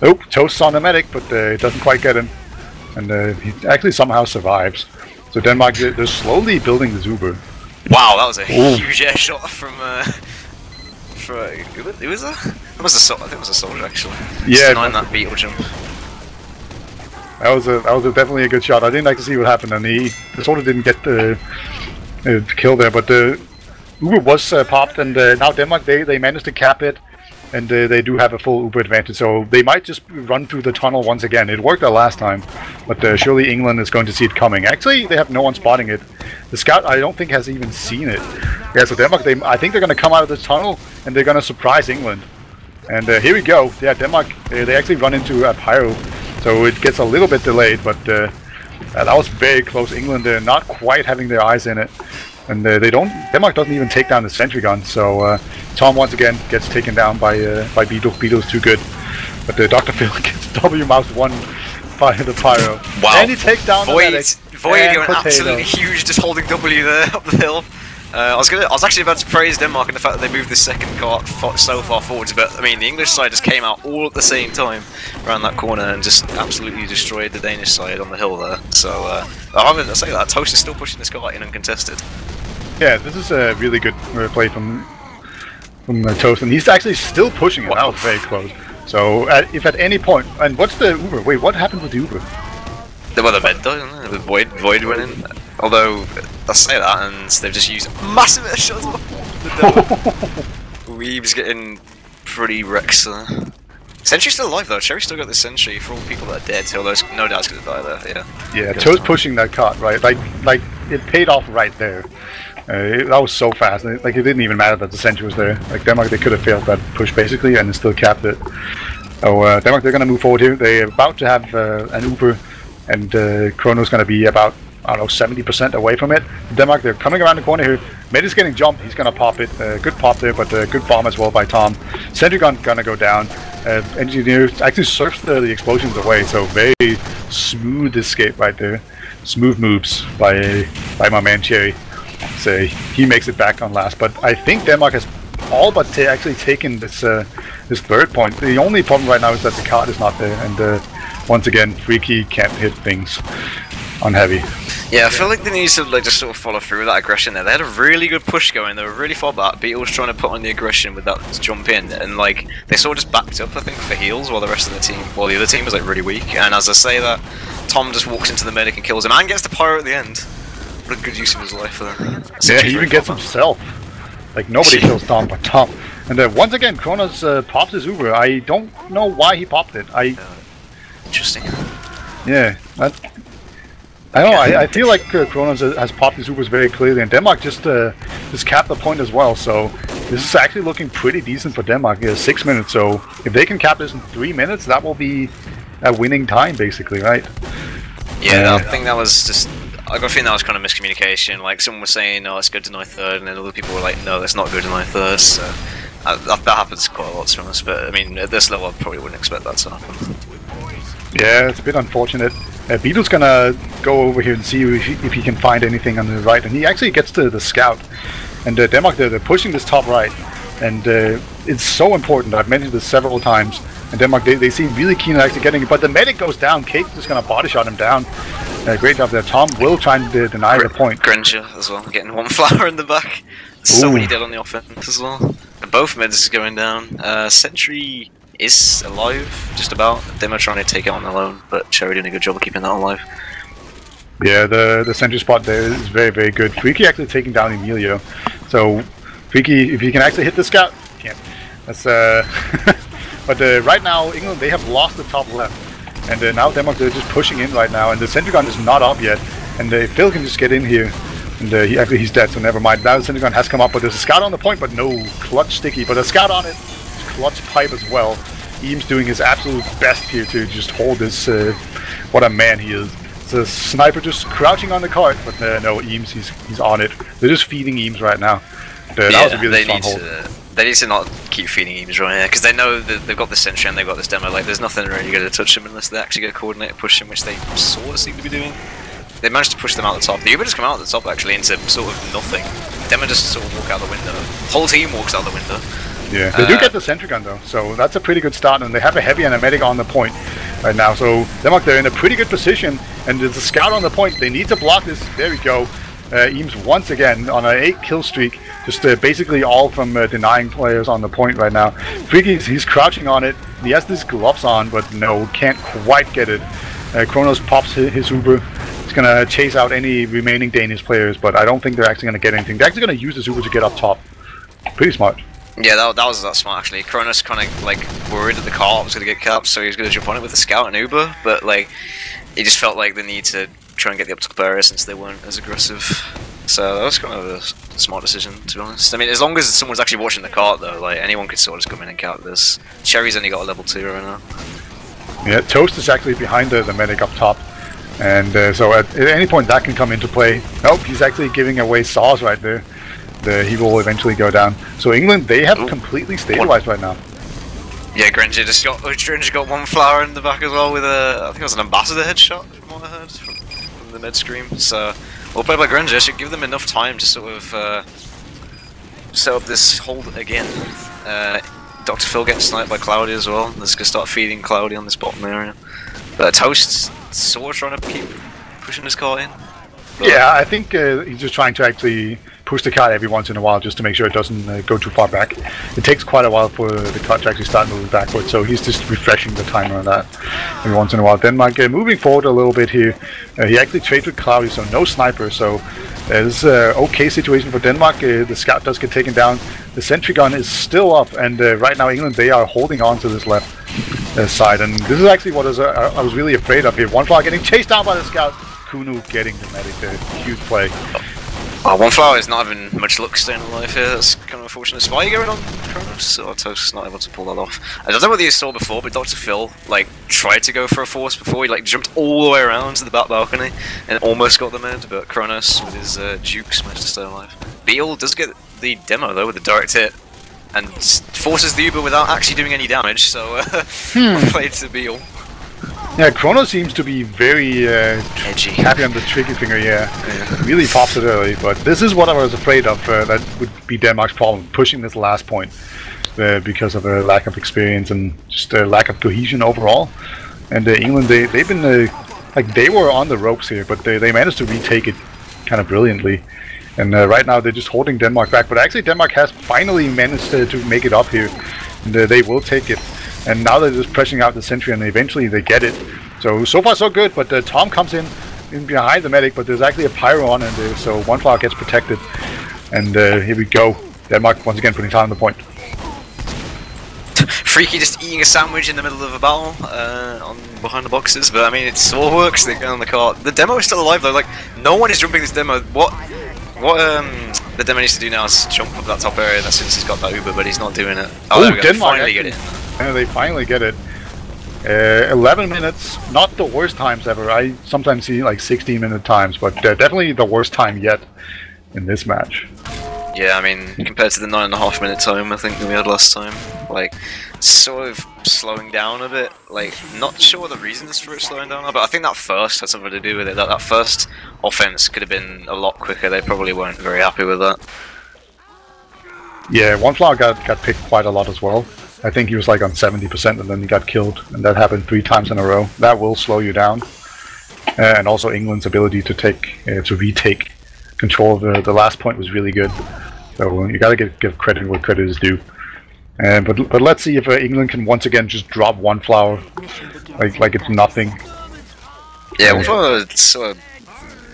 Oh, Toast's on the medic, but it doesn't quite get him, and he actually somehow survives. So Denmark, they're slowly building this Uber. Wow, that was a huge air shot from who was that? That was I think it was a soldier actually. Yeah, denying that beetle jump. That was definitely a good shot. I didn't like to see what happened, and the soldier didn't get the kill there, but the Uber was popped, and now Denmark they managed to cap it, and they do have a full Uber advantage, so they might just run through the tunnel once again. It worked the last time, but surely England is going to see it coming. Actually, they have no one spotting it. The scout, I don't think, has even seen it. Yeah, so Denmark, I think they're going to come out of this tunnel, and they're going to surprise England. And here we go. Yeah, Denmark, they actually run into a pyro, so it gets a little bit delayed, but that was very close. England, they're not quite having their eyes in it. And Denmark doesn't even take down the sentry gun, so Tom once again gets taken down by Beetle. Beetle's too good. But Dr. Phil gets W-moused one by the pyro. Wow. And he takes down the medic. Void going absolutely huge, just holding W there up the hill. I was actually about to praise Denmark and the fact that they moved the second car so far forwards, but I mean the English side just came out all at the same time around that corner and just absolutely destroyed the Danish side on the hill there. So I'm going to say that Toast is still pushing this car in uncontested. Yeah, this is a really good play from Toast, and he's actually still pushing it. That was very close. So if at any point, and what's the Uber? Wait, what happened with the Uber? Well, the med died, didn't it? With Void went in. Although, I say that, and they've just used a massive air shuttle. Weeb's getting pretty wrecked there. Sentry's still alive though. Cherry's still got the sentry for all the people that are dead, so there's no doubt it's gonna die there, yeah. Yeah, Toast pushing that cart, right? Like it paid off right there. That was so fast. Like it didn't even matter that the sentry was there. Like Denmark, they could have failed that push basically, and still capped it. So Denmark, they're gonna move forward here. They're about to have an Uber, and Chrono's gonna be about, I don't know, 70% away from it. Denmark, they're coming around the corner here. Med is getting jumped. He's gonna pop it. Good pop there, but good bomb as well by Tom. Sentry gun gonna go down. Engineer actually surfs the explosions away, so very smooth escape right there. Smooth moves by my man Cherry. So he makes it back on last, but I think Denmark has all but actually taken this this third point. The only problem right now is that the card is not there, and once again, Freaky can't hit things on heavy. Yeah, I feel like they need to like just sort of follow through with that aggression there. They had a really good push going. They were really far back. Beetle was trying to put on the aggression with that jump in, and like they sort of just backed up, I think, for heals, while the rest of the team, while the other team was like really weak. And as I say that, Tom just walks into the medic and kills him, and gets the pyro at the end. What a good use of his life there. Yeah, he even gets himself. Like nobody kills Tom but Tom. And once again, Kronos pops his Uber. I don't know why he popped it. Interesting. Yeah, I don't know. I feel like Kronos has popped his Ubers very clearly, and Denmark just capped the point as well. So this is actually looking pretty decent for Denmark. 6 minutes. So if they can cap this in 3 minutes, that will be a winning time, basically, right? Yeah, I think that was just. I got a feeling that was kind of miscommunication. Like someone was saying, "No, it's good to deny third," and then other people were like, "No, it's not good to deny third." So that happens quite a lot, to be honest. But I mean, at this level, I probably wouldn't expect that to happen. Yeah, it's a bit unfortunate. Beetle's gonna go over here and see if he can find anything on the right, and he actually gets to the scout. And Denmark, they're pushing this top right, and it's so important. I've mentioned this several times. And Denmark, they seem really keen on actually getting it, but the medic goes down. Cake's just gonna body shot him down. Great job there. Tom will try and deny the point. Granger as well, getting one flower in the back. So many dead on the offense as well. And both mids going down. Sentry is alive, just about. Them are trying to take it on alone, but Cherry doing a good job of keeping that alive. Yeah, the sentry spot there is very, very good. Freaky actually taking down Emilio. So, Freaky, if you can actually hit the scout, can't. That's But right now, England, they have lost the top left. And now Denmark, they're just pushing in right now, and the sentry gun is not up yet. and Phil can just get in here. And he's dead, so never mind. Now the Synagogue has come up, but there's a scout on the point, but no clutch sticky. But a scout on it, clutch pipe as well. Eames doing his absolute best here to just hold this. What a man he is. The sniper just crouching on the cart, but no, Eames, he's on it. They're just feeding Eames right now. That was a really strong hold. They need to not keep feeding Eames right here, because they know that they've got the sentry and they've got this demo. Like, there's nothing really going to touch them unless they actually get a coordinated push, in which they sort of seem to be doing. They managed to push them out the top. The Uber just come out the top actually into sort of nothing. Demo just sort of walk out the window. Whole team walks out the window. Yeah, they do get the sentry gun though, so that's a pretty good start, and they have a heavy and a medic on the point right now. So Denmark, they're in a pretty good position, and there's a scout on the point. They need to block this. There we go. Eames once again on an 8 kill streak, just basically all from denying players on the point right now. Freaky, he's crouching on it. He has these gloves on, but no, can't quite get it. Kronos pops his Uber. He's gonna chase out any remaining Danish players, but I don't think they're actually gonna get anything. They're actually gonna use this Uber to get up top. Pretty smart. Yeah, that was smart actually. Kronos kind of like worried that the car was gonna get capped, so he was gonna jump on it with the scout and Uber, but like he just felt like the need to try and get the up top area since they weren't as aggressive. So that was kind of a smart decision, to be honest. I mean, as long as someone's actually watching the cart though, like anyone could sort of just come in and cap this. Cherry's only got a level 2 right now. Yeah, Toast is actually behind the medic up top. And so at any point that can come into play. Nope, he's actually giving away saws right there. He will eventually go down. So England, they have completely stabilized right now. Yeah, Granger just got one flower in the back as well with a, I think it was an ambassador headshot from what I heard from the mid screen. So well played by Granger. Should give them enough time to sort of set up this hold again. Dr. Phil getting sniped by Cloudy as well. Let's go start feeding Cloudy on this bottom area. But Toast's sort of trying to keep pushing his car in. But yeah, I think he's just trying to actually push the cart every once in a while just to make sure it doesn't go too far back. It takes quite a while for the cart to actually start moving backwards, so he's just refreshing the timer on that every once in a while. Denmark moving forward a little bit here. He actually trades with Cloudy, so no sniper, so it's an okay situation for Denmark. The scout does get taken down. The sentry gun is still up, and right now England, they are holding on to this left side, and this is actually what I was really afraid of here. One flower getting chased down by the scout. Kunu getting the medic there. Huge play. Oh, one flower is not having much luck staying alive here. That's kind of unfortunate. Spy going on Kronos, so Toast's not able to pull that off. I don't know whether you saw before, but Dr. Phil like tried to go for a force before. He like jumped all the way around to the back balcony and almost got the mid, but Kronos with his jukes managed to stay alive. Beal does get the demo though with the direct hit and forces the Uber without actually doing any damage. So played to Beal. Yeah, Kronos seems to be very edgy, happy on the trigger finger. Yeah, really pops it early. But this is what I was afraid of. That would be Denmark's problem, pushing this last point because of a lack of experience and just a lack of cohesion overall. And England, they've been like they were on the ropes here, but they managed to retake it kind of brilliantly. And right now they're just holding Denmark back. But actually, Denmark has finally managed to make it up here, and they will take it. And now they're just pressing out the sentry, and eventually they get it. So far so good, but Tom comes in behind the medic, but there's actually a pyro on in there, so one flower gets protected. And here we go. Denmark once again putting time on the point. Freaky just eating a sandwich in the middle of a battle behind the boxes, but I mean it still works. They get on the cart. The demo is still alive though. Like no one is jumping this demo. What the demo needs to do now is jump up that top area. That's since he's got that Uber, but he's not doing it. Oh, there we go. Denmark Finally get it. Yeah, they finally get it. 11 minutes, not the worst times ever. I sometimes see like 16-minute times, but definitely the worst time yet in this match. Yeah, I mean, compared to the 9.5 minute time I think that we had last time, like, sort of slowing down a bit. Like, not sure the reasons for it slowing down, but I think that first had something to do with it. That first offense could have been a lot quicker. They probably weren't very happy with that. Yeah, one flower got picked quite a lot as well. I think he was like on 70% and then he got killed, and that happened 3 times in a row. That will slow you down. And also England's ability to retake control of the last point was really good. So you gotta give credit where credit is due. But let's see if England can once again just drop one flower like it's nothing. Yeah, one flower is sort of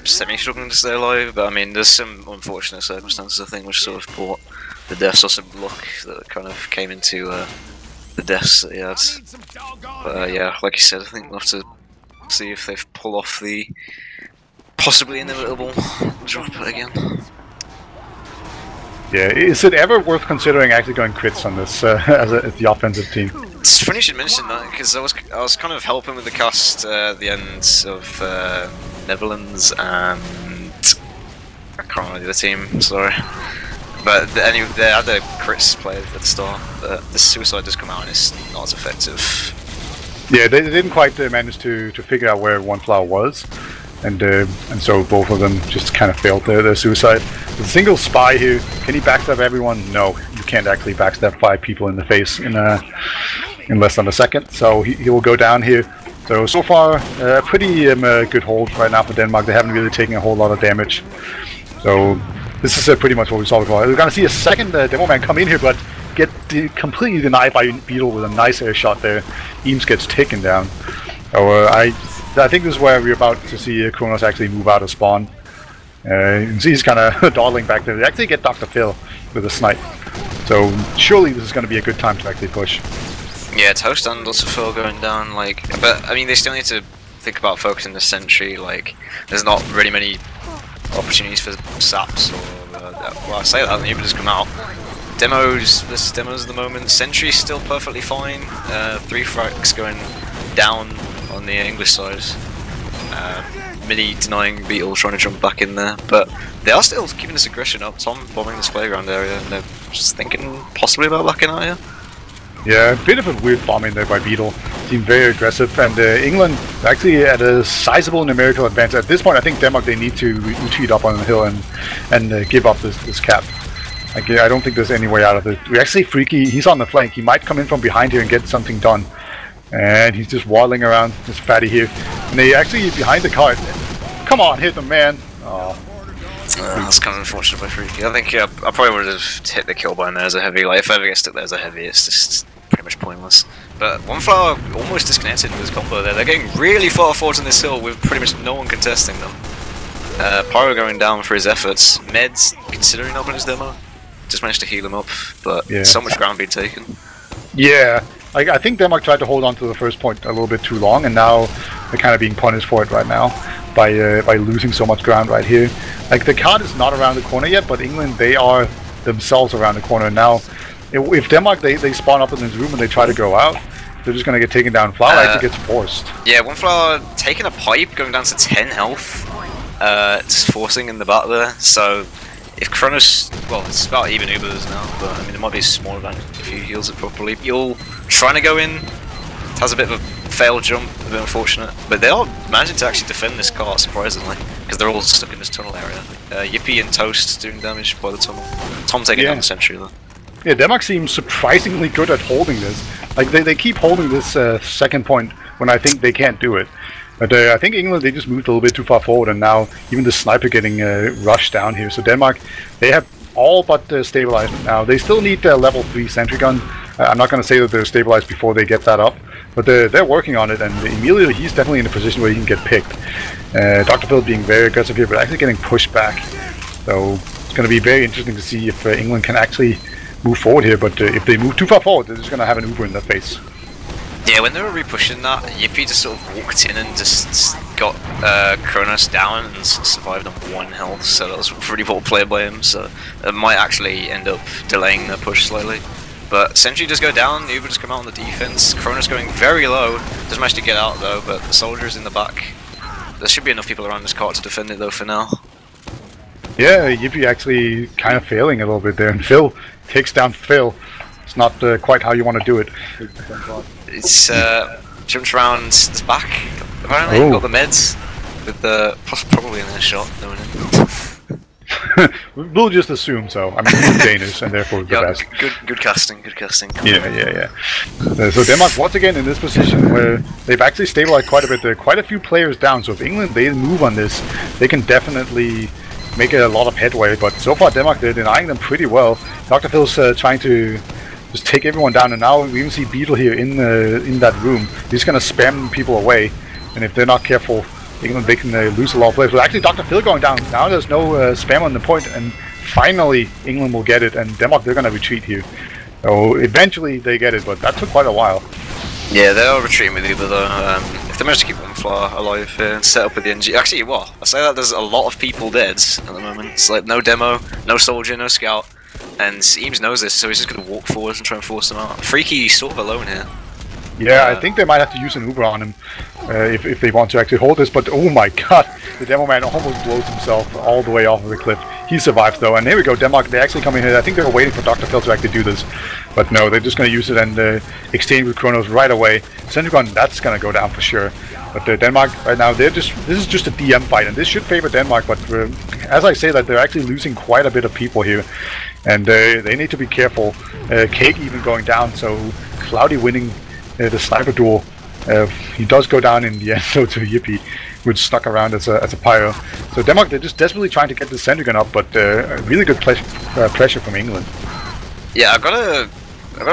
semi-struggling to stay alive, but I mean there's some unfortunate circumstances I think which sort of brought the deaths, or some luck that kind of came into the deaths that he had. But yeah, like you said, I think we'll have to see if they pull off the possibly inevitable drop again. Yeah, is it ever worth considering actually going crits on this as the offensive team? It's funny you should mention that, because I was kind of helping with the cast at the end of Netherlands and I can't remember the other team, sorry. But they had a crits play at the start. The suicide does come out and it's not as effective. Yeah, they didn't quite manage to figure out where one flower was, and so both of them just kind of failed their suicide. The single spy here, can he backstab everyone? No, you can't actually backstab 5 people in the face in less than a second. So he will go down here. So far, pretty good hold right now for Denmark. They haven't really taken a whole lot of damage. So this is pretty much what we saw before. We're gonna see a second demo man come in here, but get completely denied by Beetle with a nice air shot there. Eames gets taken down. So I think this is where we're about to see Kronos actually move out of spawn. You can see he's kind of dawdling back there. They actually get Dr. Phil with a snipe. So surely this is going to be a good time to actually push. Yeah, Toast and Dr. Phil going down, like, but I mean they still need to think about focusing the sentry. Like, there's not really many opportunities for saps or well, I say that, the Uber just come out. Demos versus demos at the moment. Sentry's still perfectly fine. 3 frags going down on the English side. Mini denying Beetle, trying to jump back in there, but they are still keeping this aggression up. Tom bombing this playground area, and they're just thinking possibly about backing out here. Yeah, a bit of a weird bombing there by Beetle. Seemed very aggressive, and England actually at a sizable numerical advantage. At this point, I think Denmark, they need to retreat up on the hill and give up this cap. Like, I don't think there's any way out of it. We actually Freaky, he's on the flank. He might come in from behind here and get something done. And he's just waddling around, this fatty here. And they actually behind the cart. Come on, hit them, man. Oh. That's kind of unfortunate by Freaky. I think I probably would have hit the kill by there as a heavy. Like, if I ever get stuck there as a heavy, it's just pretty much pointless. But one flower almost disconnected with his combo there. They're getting really far forward on this hill with pretty much no one contesting them. Pyro going down for his efforts. Meds considering opening his demo. Just managed to heal him up, but yeah, so much ground being taken. Yeah, I think Denmark tried to hold on to the first point a little bit too long, and now they're kind of being punished for it right now by losing so much ground right here. Like, the card is not around the corner yet, but England, they are themselves around the corner now. If Denmark they spawn up in this room and they try to go out, they're just gonna get taken down. Flower actually gets forced. Yeah, one flower taking a pipe, going down to 10 health, just forcing in the back there. So if Kronos, well, it's about even Ubers now, but I mean it might be a small event if he heals it properly. You'll trying to go in, has a bit of a failed jump, a bit unfortunate, but they are managing to actually defend this car surprisingly, because they're all stuck in this tunnel area. Yippee and Toast doing damage by the tunnel. Tom taking down the sentry though. Yeah, Denmark seems surprisingly good at holding this. Like, they keep holding this second point when I think they can't do it. But I think England, they just moved a little bit too far forward, and now even the sniper getting rushed down here. So Denmark, they have all but stabilized now. They still need level 3 sentry gun. I'm not going to say that they're stabilized before they get that up, but they're working on it, and Emilio, he's definitely in a position where he can get picked. Dr. Phil being very aggressive here, but actually getting pushed back. So it's going to be very interesting to see if England can actually move forward here, but if they move too far forward, they're just going to have an Uber in their face. Yeah, when they were re-pushing that, Yippee just sort of walked in and just got Kronos down and survived on 1 health, so that was pretty well played by him, so it might actually end up delaying their push slightly. But Sentry does go down, Uber just come out on the defense, Kronos going very low, doesn't manage to get out though, but the soldiers in the back. There should be enough people around this cart to defend it though for now. Yeah, Yippee actually kind of failing a little bit there, and Phil takes down Phil. It's not quite how you want to do it. It's jumps around the back, apparently, got the meds, with the probably in their shot, knowing it. We'll just assume so. I mean, he's Danish, and therefore the best. Good casting, good casting. Yeah. So Denmark, once again, in this position where they've actually stabilized quite a bit. There are quite a few players down, so if England, they move on this, they can definitely make a lot of headway, but so far Denmark, they're denying them pretty well. Dr. Phil's trying to just take everyone down, and now we even see Beetle here in that room. He's gonna spam people away, and if they're not careful, England, they can lose a lot of players. But actually Dr. Phil going down, now there's no spam on the point, and finally England will get it, and Denmark, they're gonna retreat here. So eventually they get it, but that took quite a while. Yeah, they are retreating with Uber though. If they manage to keep one flower alive here and set up with the NG. Actually, well, I say that there's a lot of people dead at the moment. It's like no demo, no soldier, no scout, and Eames knows this, so he's just gonna walk forwards and try and force them out. Freaky sort of alone here. Yeah, I think they might have to use an Uber on him if they want to actually hold this, but oh my god, the demo man almost blows himself all the way off of the cliff. He survives though, and here we go, Denmark, they actually come in here. I think they were waiting for Dr. Phil to actually do this, but no, they're just going to use it and exchange with Kronos right away. Senjugon, that's going to go down for sure. But Denmark right now, this is just a DM fight, and this should favor Denmark, but as I say that, they're actually losing quite a bit of people here, and they need to be careful. Cake even going down, so Cloudy winning the sniper duel. He does go down in the end though to Yippee, which stuck around as a pyro. So Denmark, they're just desperately trying to get the Senjugon up, but really good pressure from England. Yeah, I gotta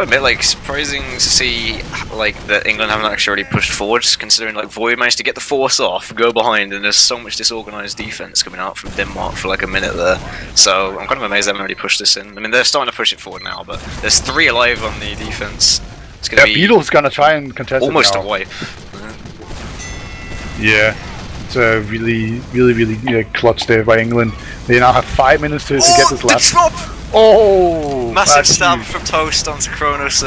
admit, like, surprising to see like that England haven't actually already pushed forwards, considering like Void managed to get the force off, go behind, and there's so much disorganized defense coming out from Denmark for like a minute there. So I'm kind of amazed they haven't already pushed this in. I mean, they're starting to push it forward now, but there's 3 alive on the defense. It's gonna be Beetle's gonna try and contest almost it now. a wipe. Yeah, it's a really clutch there by England. They now have 5 minutes to get this last. Drop! Oh! Massive stab from Toast onto Kronos.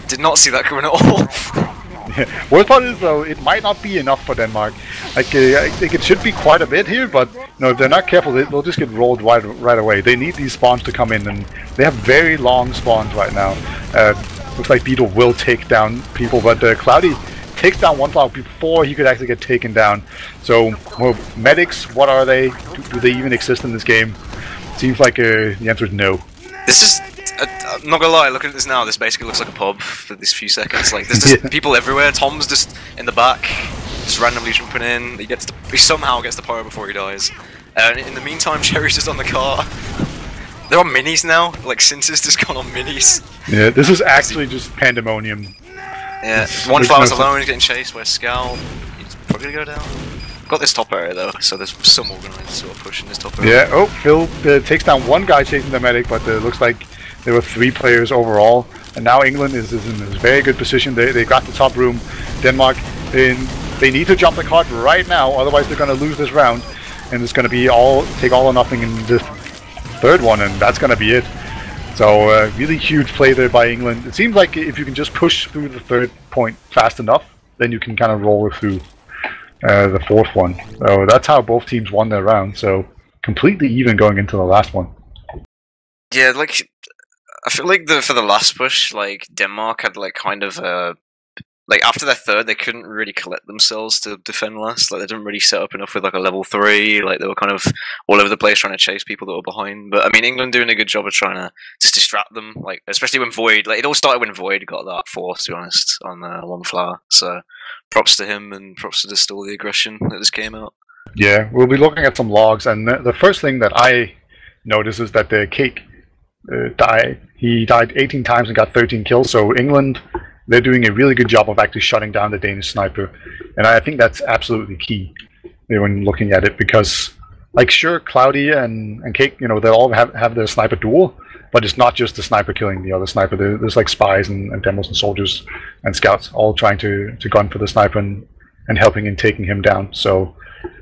Did not see that coming at all. Yeah. Worst part is though, it might not be enough for Denmark. Like I think it should be quite a bit here, but if they're not careful, they'll just get rolled right away. They need these spawns to come in, and they have very long spawns right now. Looks like Beetle will take down people, but Cloudy takes down one flower before he could actually get taken down. So, well, medics, what are they? Do they even exist in this game? Seems like the answer is no. This is, I'm not gonna lie, looking at this now, this basically looks like a pub for these few seconds. Like, there's just people everywhere. Tom's just in the back, just randomly jumping in. He somehow gets the pyro before he dies. And in the meantime, Cherry's just on the car. They're on minis now, like Since's just gone on minis. Yeah, this is actually just pandemonium. Yeah, one flower's alone, he's getting chased by a scout. He's probably gonna go down. Got this top area though, so there's some organised sort of pushing this top area. Yeah, oh, Phil takes down one guy chasing the medic, but it looks like there were 3 players overall. And now England is in a very good position. They got the top room. Denmark, they need to jump the card right now, otherwise they're going to lose this round. And it's going to be take all or nothing in this 3rd one, and that's going to be it. So really huge play there by England. It seems like if you can just push through the 3rd point fast enough, then you can kind of roll through the 4th one. So that's how both teams won their round. So completely even going into the last one. Yeah, like I feel like for the last push, like Denmark had like kind of like after their 3rd, they couldn't really collect themselves to defend last. Like they didn't really set up enough with like a level 3. Like they were kind of all over the place trying to chase people that were behind. But I mean, England doing a good job of trying to just distract them. Like especially when Void, like it all started when Void got that force, to be honest, on one flower. So props to him and props to just all the aggression that just came out. Yeah, we'll be looking at some logs, and the first thing that I noticed is that the Cake died. He died 18 times and got 13 kills. So England, they're doing a really good job of actually shutting down the Danish sniper, and I think that's absolutely key when looking at it, because, like, sure, Cloudy and Cake, they all have their sniper duel, but it's not just the sniper killing the other sniper. There's like spies and demos and soldiers and scouts all trying to gun for the sniper and helping in taking him down. So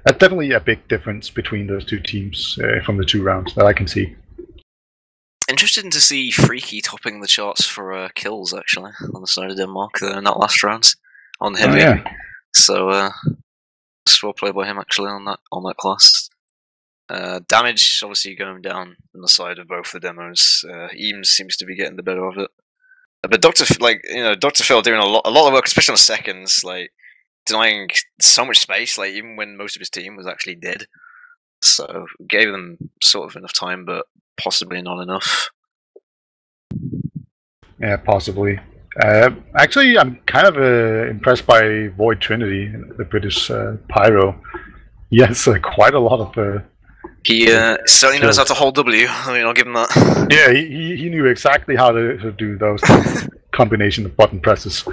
that's definitely a big difference between those 2 teams from the 2 rounds that I can see. Interesting to see Freaky topping the charts for kills, actually, on the side of Denmark in that last round on heavy. Oh, yeah. So, well played by him, actually, on that class. Damage, obviously, going down on the side of both the demos. Eames seems to be getting the better of it. But Dr. Phil doing a lot of work, especially on seconds, like, denying so much space, like, even when most of his team was actually dead. So, gave them sort of enough time, but possibly not enough. Yeah, possibly. Actually, I'm kind of impressed by Void Trinity, the British pyro. He has quite a lot of... he certainly knows how to hold W. I mean, I'll give him that. Yeah, he knew exactly how to do those combination of button presses.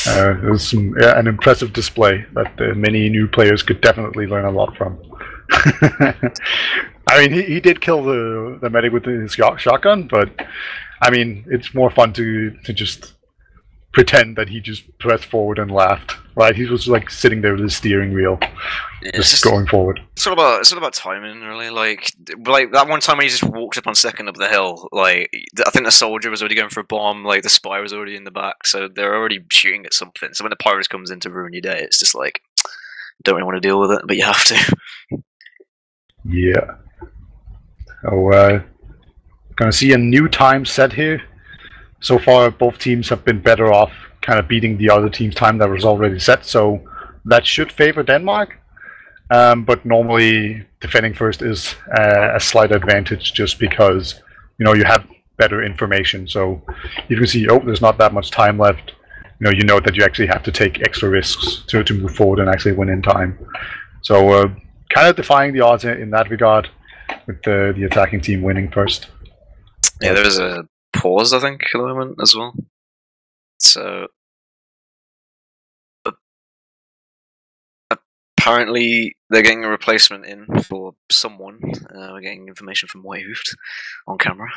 It was an impressive display that many new players could definitely learn a lot from. I mean, he did kill the medic with his shotgun, but I mean, it's more fun to just pretend that he just pressed forward and laughed. Right? He was like sitting there with his steering wheel, just going forward. It's all about timing, really. Like that one time when he just walked up on second up the hill. Like I think the soldier was already going for a bomb. Like the spy was already in the back, so they're already shooting at something. So when the pirates comes in to ruin your day, it's just like don't really want to deal with it, but you have to. Yeah. Oh, gonna see a new time set here. So far, both teams have been better off kind of beating the other team's time that was already set, so that should favor Denmark. But normally, defending first is a slight advantage just because, you know, you have better information. So you can see, oh, there's not that much time left. You know that you actually have to take extra risks to move forward and actually win in time. So kind of defying the odds in that regard, with the attacking team winning first. Yeah, there was a pause, I think, at the moment as well. So apparently they're getting a replacement in for someone. We're getting information from Wiethoofd on camera,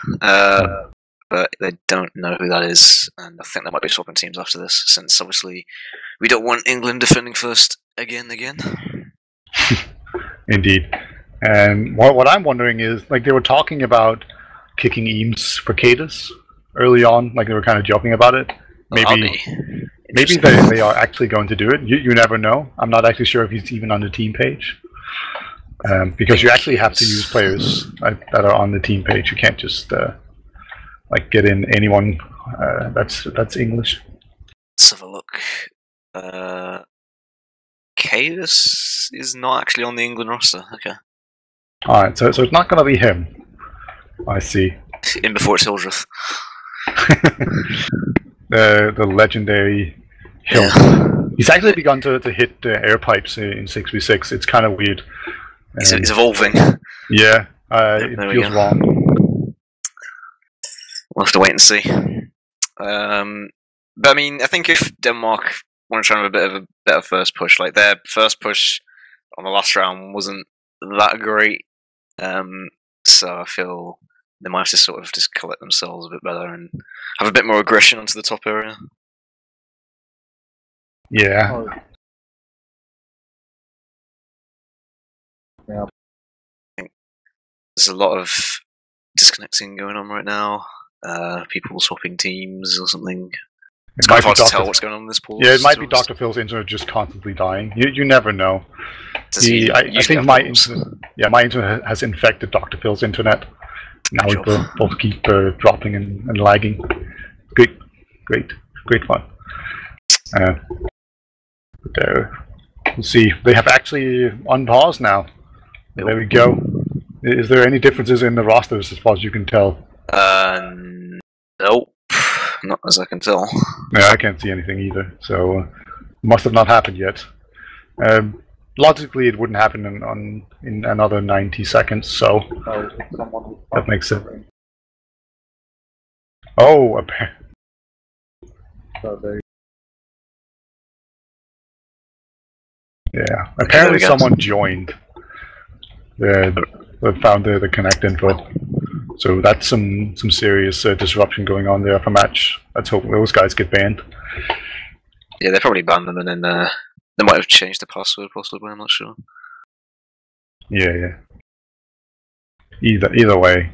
but they don't know who that is, and I think they might be swapping teams after this, since obviously we don't want England defending first again. Indeed. And what I'm wondering is, like, they were talking about kicking Eames for Cadus early on, like they were kind of joking about it. Maybe they are actually going to do it. You never know. I'm not actually sure if he's even on the team page, because you actually have to use players that are on the team page. You can't just like get in anyone that's English. Let's have a look. Cadus is not actually on the England roster. Okay. Alright, so it's not going to be him. I see. In before it's Hildreth. the legendary Hill. Yeah. He's actually begun to hit air pipes in 6v6. It's kind of weird. He's evolving. Yeah, it feels wrong. We'll have to wait and see. But I mean, I think if Denmark want to try and have a bit of a better first push, like their first push on the last round wasn't that great, so I feel they might have to sort of just collect themselves a bit better and have a bit more aggression onto the top area. Yeah. I think there's a lot of disconnecting going on right now. People swapping teams or something. It's kind of hard to tell what's going on in this pool. Yeah, it might be Dr. Phil's internet just constantly dying. You never know. I think my internet has infected Dr. Phil's internet. Now we both keep dropping and lagging. Great fun. We'll see. They have actually unpaused now. Yep. There we go. Is there any differences in the rosters as far as you can tell? Nope. Not as I can tell. Yeah, I can't see anything either. So must have not happened yet. Logically, it wouldn't happen in another 90 seconds. So that makes sense. Oh, yeah. Apparently, someone joined. They found the connect info. So that's some serious disruption going on there for match. Let's hope those guys get banned. Yeah, they probably banned them, and then they might have changed the password possibly. I'm not sure. Yeah. Either way,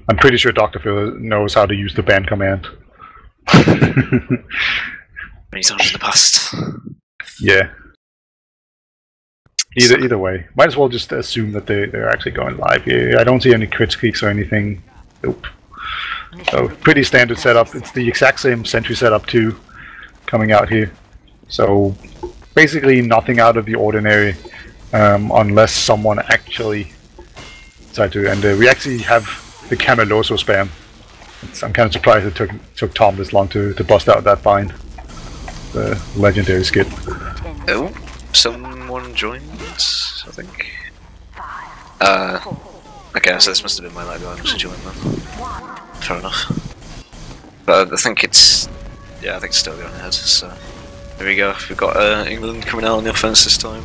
I'm pretty sure Dr. Phil knows how to use the ban command. Many times in the past. Yeah. Either way, might as well just assume that they're actually going live. I don't see any crit streaks or anything. Nope. So pretty standard setup. It's the exact same sentry setup too, coming out here. So basically nothing out of the ordinary, unless someone actually decided to. And we actually have the Cameloso spam. I'm kind of surprised it took Tom this long to bust out that bind. The legendary skit. Oh, someone joined, I think. Okay, so this must have been my lag. I must have joined then. Fair enough. But I think it's... yeah, I think it's still going ahead, so... there we go, we've got England coming out on the offense this time.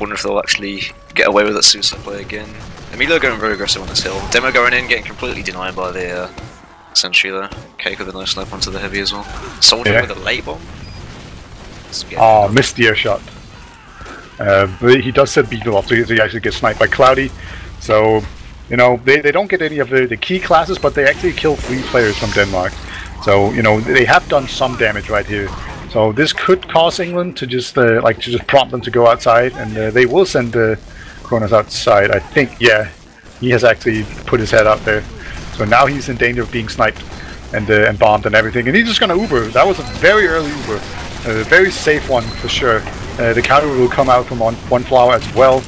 Wonder if they'll actually get away with that suicide play again. Emilio going very aggressive on this hill. Demo going in, getting completely denied by the sentry there. Cake with a nice snipe onto the heavy as well. Soldier with a late bomb. Oh, missed the air shot. But he does set Beetle off, so he actually gets sniped by Cloudy. So, you know, they don't get any of the key classes, but they actually kill 3 players from Denmark. So, you know, they have done some damage right here. So this could cause England to just prompt them to go outside, and they will send Kronos outside. I think, yeah, he has actually put his head out there. So now he's in danger of being sniped and bombed and everything. And he's just gonna Uber. That was a very early Uber, a very safe one for sure. The counter will come out from one flower as well.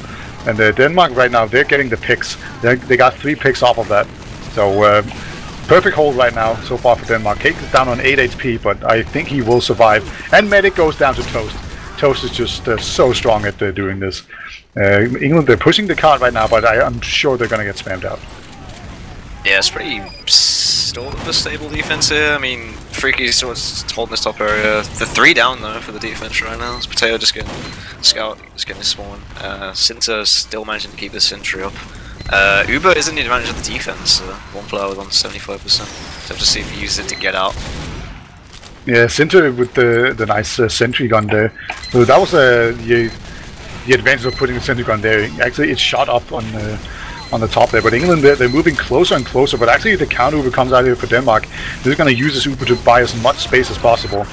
And Denmark right now, they're getting the picks. They got 3 picks off of that. So perfect hold right now so far for Denmark. Cake is down on 8 HP, but I think he will survive. And Medic goes down to Toast. Toast is just so strong at doing this. England, they're pushing the card right now, but I'm sure they're going to get spammed out. Yeah, it's pretty sort of a stable defense here. I mean, Freaky's sort of holding this top area. The 3 down though for the defense right now. It's Potato just getting Scout, just getting his spawn. Sinter's still managing to keep this sentry up. Uber isn't the advantage of the defense. One player with on 75%. So have to see if he uses it to get out. Yeah, Sinter with the nice sentry gun there. So that was the advantage of putting the sentry gun there. Actually, it shot up on the top there, but England, they're moving closer and closer, but actually the counter Uber comes out here for Denmark. They're going to use this Uber to buy as much space as possible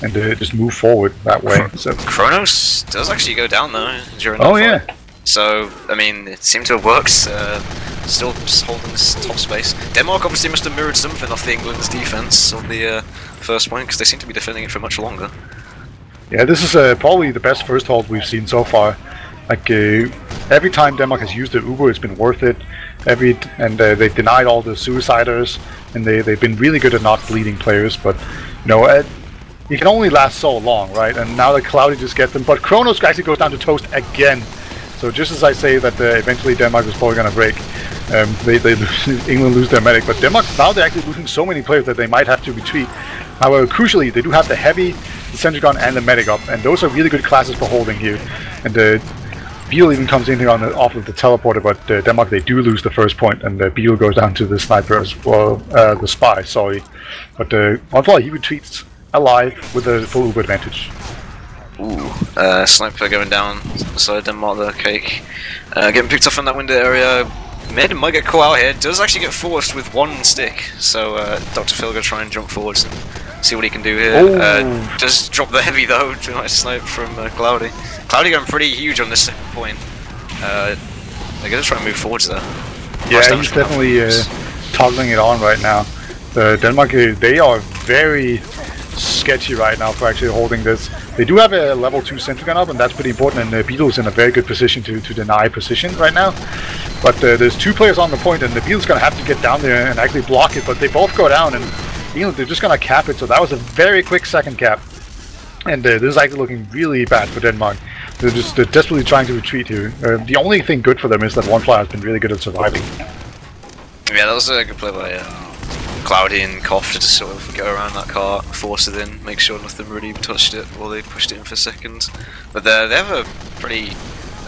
and just move forward that way. So Kronos does actually go down though during that fight. Yeah. So, I mean, it seemed to have worked, still holding this top space. Denmark obviously must have mirrored something off the England's defense on the first point, because they seem to be defending it for much longer. Yeah, this is probably the best first hold we've seen so far. Like, every time Denmark has used the Uber, it's been worth it. They denied all the suiciders, and they've been really good at not bleeding players, but, you know, you can only last so long, right? And now the Cloudy just get them, but Kronos actually goes down to Toast again. So just as I say that eventually Denmark is probably going to break, England lose their medic, but Denmark, now they're actually losing so many players that they might have to retreat. However, crucially, they do have the heavy, the sentry gun, and the medic up, and those are really good classes for holding here. And Beetle even comes in here off of the teleporter, but Denmark, they do lose the first point, and Beetle goes down to the sniper as well, the spy, sorry. But Untitled, he retreats alive with a full Uber advantage. Ooh, sniper going down inside Denmark there, Cake. Getting picked off in that window area. Mid might get caught out here, does actually get forced with 1 stick. So Dr. Phil gonna try and jump forwards and see what he can do here. Does drop the heavy though, to a nice snipe from Cloudy. Cloudy going pretty huge on this second point. They're gonna try and move forwards there. Yeah, he's definitely toggling it on right now. Denmark, they are very sketchy right now for actually holding this. They do have a level 2 sentry gun up, and that's pretty important, and Beetle's in a very good position to deny position right now. But there's 2 players on the point, and the Beetle's going to have to get down there and actually block it, but they both go down, and they're just going to cap it, so that was a very quick second cap. And this is actually looking really bad for Denmark. They're desperately trying to retreat here. The only thing good for them is that one player has been really good at surviving. Yeah, that was a good play by Cloudy and Koff to just sort of go around that car, force it in, make sure nothing really touched it while they pushed it in for seconds. But they have a pretty...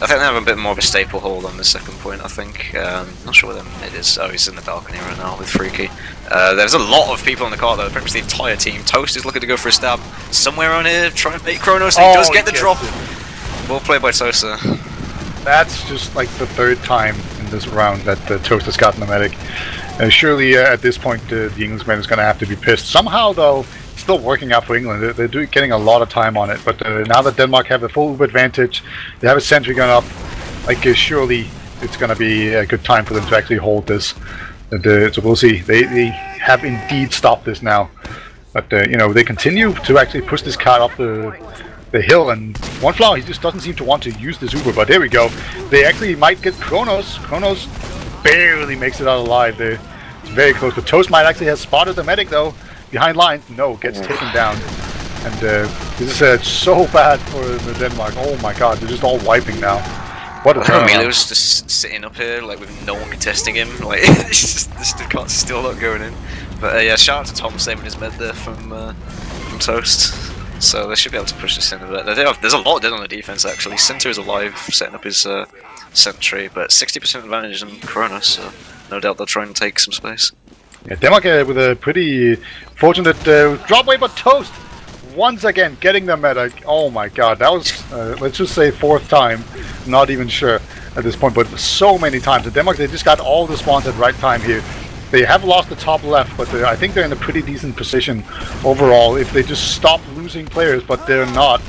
I think they have a bit more of a staple hold on the second point, I think. Not sure where the mid is. Oh, he's in the balcony right now with Freaky. There's a lot of people on the car though, pretty much the entire team. Toast is looking to go for a stab somewhere on here, trying to make Kronos, and he does get the drop. Well played by Toast there. That's just like the 3rd time in this round that Toast has gotten a medic. Surely at this point the Englishman is going to have to be pissed. Somehow though, it's still working out for England. They're getting a lot of time on it, but now that Denmark have a full advantage, they have a sentry gun up, like surely it's going to be a good time for them to actually hold this. So we'll see. They have indeed stopped this now, but you know, they continue to actually push this card up the hill, and one flower, he just doesn't seem to want to use this Uber, but there we go. They actually might get Kronos. Kronos barely makes it out alive there. It's very close, but Toast might actually have spotted the medic though. Behind lines, no, gets taken down. And this is so bad for the Denmark. Oh my god, they're just all wiping now. What a turnaround. Milo's just sitting up here like with no one contesting him. Like it's just, this card's still not going in. But yeah, shout out to Tom saving his med there from Toast. So they should be able to push this in a bit. There's a lot dead on the defense actually. Sinter is alive, setting up his sentry, but 60% advantage on Kronos, so no doubt they'll try and take some space. Yeah, Denmark with a pretty fortunate drop away, but Toast once again getting the meta. Oh my god, that was let's just say 4th time, not even sure at this point, but so many times. And Denmark, they just got all the spawns at the right time here. They have lost the top left, but I think they're in a pretty decent position overall if they just stop losing players, but they're not.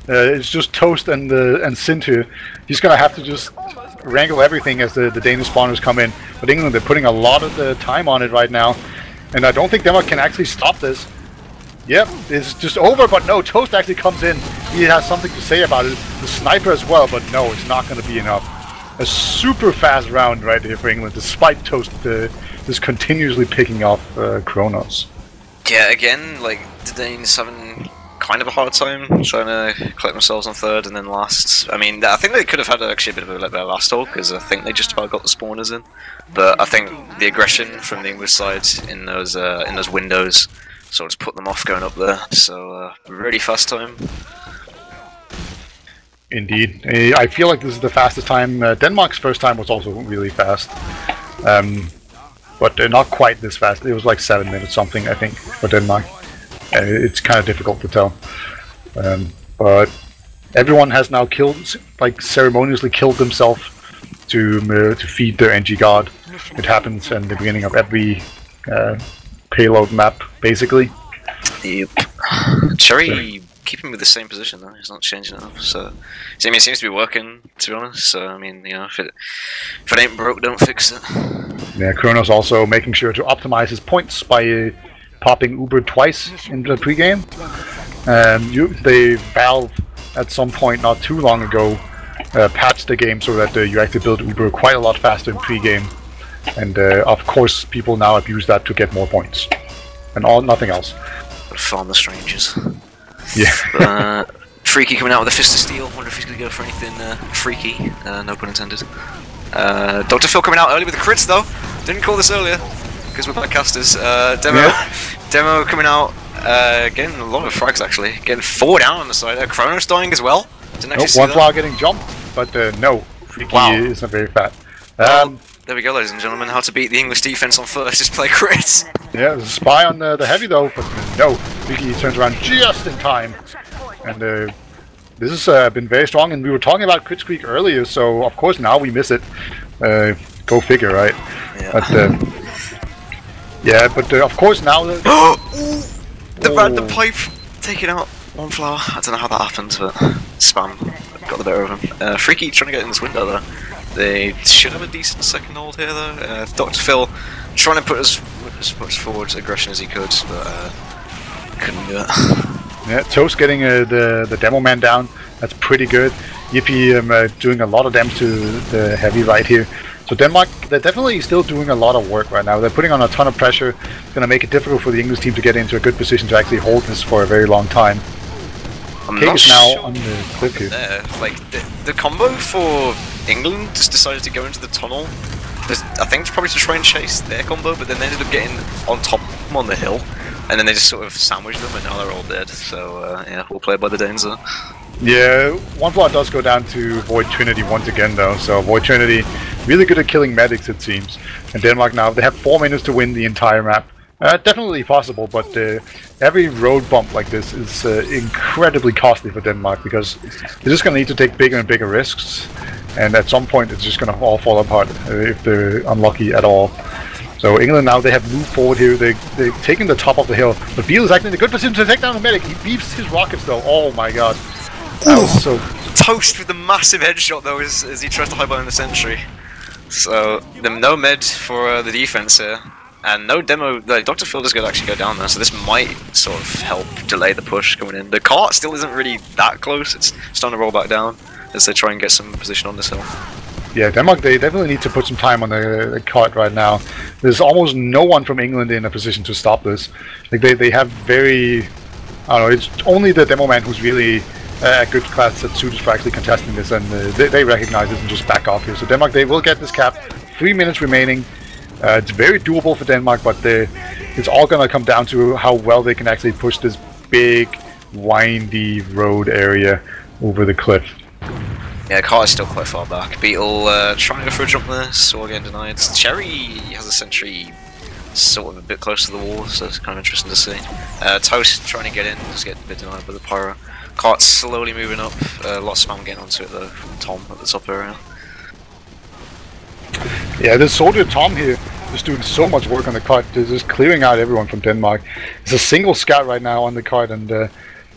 It's just Toast and Sintu. He's gonna have to just wrangle everything as the Danish spawners come in. But England, they're putting a lot of the time on it right now, and I don't think Denmark can actually stop this. Yep, it's just over, but no, Toast actually comes in. He has something to say about it. The sniper as well, but no, it's not going to be enough. A super fast round right here for England, despite Toast just continuously picking off Kronos. Yeah, again, like, the Danes having kind of a hard time trying to collect themselves on 3rd and then last. I mean, I think they could have had actually a bit of a last haul, because I think they just about got the spawners in. But I think the aggression from the English side in those windows sort of just put them off going up there. So really fast time. Indeed, I feel like this is the fastest time. Denmark's first time was also really fast, but not quite this fast. It was like 7 minutes something, I think, for Denmark. It's kind of difficult to tell, but everyone has now killed, like ceremoniously killed themselves to feed their NG god. It happens in the beginning of every payload map, basically. Yep. Cherry keeping with the same position though. He's not changing it up. So I mean, it seems to be working, to be honest. So I mean, you know, if it ain't broke, don't fix it. Yeah, Kronos also making sure to optimize his points by popping Uber twice in the pregame. They Valve at some point not too long ago patched the game so that you actually build Uber quite a lot faster in pregame, and of course people now abuse that to get more points and nothing else. Farm the strangers. Yeah. Freaky coming out with a fist of steel. Wonder if he's gonna go for anything freaky. No pun intended. Dr. Phil coming out early with the crits though. Didn't call this earlier because we're backcasters. Demo coming out. Getting a lot of frags actually. Getting 4 down on the side. Kronos dying as well. Didn't actually see one that. flower getting jumped, but no. Freaky isn't very fat. There we go, ladies and gentlemen. How to beat the English defense on first is play crits. Yeah, there's a spy on the heavy though, but no. Freaky turns around just in time, and this has been very strong. And we were talking about crit streak earlier, so of course now we miss it. Go figure, right? Yeah. But of course now the random pipe taking out one flower. I don't know how that happened, but spam got the better of him. Freaky trying to get in this window though. They should have a decent second hold here though. Dr. Phil trying to put as much forward aggression as he could, but couldn't do it. Yeah, Toast getting the demo man down. That's pretty good. Yippee doing a lot of damage to the heavy right here. So Denmark, they're definitely still doing a lot of work right now. They're putting on a ton of pressure. It's going to make it difficult for the English team to get into a good position to actually hold this for a very long time. Cake is now on the cliff here. Like the combo for England just decided to go into the tunnel. I think it's probably to try and chase their combo, but then they ended up getting on top of them on the hill, and then they just sort of sandwiched them, and now they're all dead. So yeah, we'll play by the Danes there. Yeah, one floor does go down to Void Trinity once again though, so Void Trinity really good at killing medics it seems. And Denmark now, they have 4 minutes to win the entire map. Definitely possible, but every road bump like this is incredibly costly for Denmark, because they're just going to need to take bigger and bigger risks, and at some point it's just going to all fall apart if they're unlucky at all. So England now, they have moved forward here, they've taken the top of the hill, but Beal is actually in a good position to take down the medic. He beeps his rockets though, oh my god. That was so... Toast with the massive headshot though as he tries to highball in the sentry. So, no med for the defense here. And no demo, Dr. Phil is going to actually go down there, so this might sort of help delay the push coming in. The cart still isn't really that close, it's starting to roll back down as they try and get some position on this hill. Yeah, Denmark, they definitely need to put some time on the cart right now. There's almost no one from England in a position to stop this. Like they have very, I don't know, it's only the demo man who's really a good class that suited for actually contesting this, and they recognize it and just back off here. So Denmark, they will get this cap. 3 minutes remaining. It's very doable for Denmark, but it's all going to come down to how well they can actually push this big, windy road area over the cliff. Yeah, car is still quite far back. Beetle trying to go for a jump there, so again denied. Cherry has a sentry sort of a bit close to the wall, so it's kind of interesting to see. Toast trying to get in, just get a bit denied by the pyro. Cart's slowly moving up, a lot of spam getting onto it though from Tom at the top area. Yeah, the soldier Tom here is doing so much work on the cart, just clearing out everyone from Denmark. It's a single scout right now on the cart, and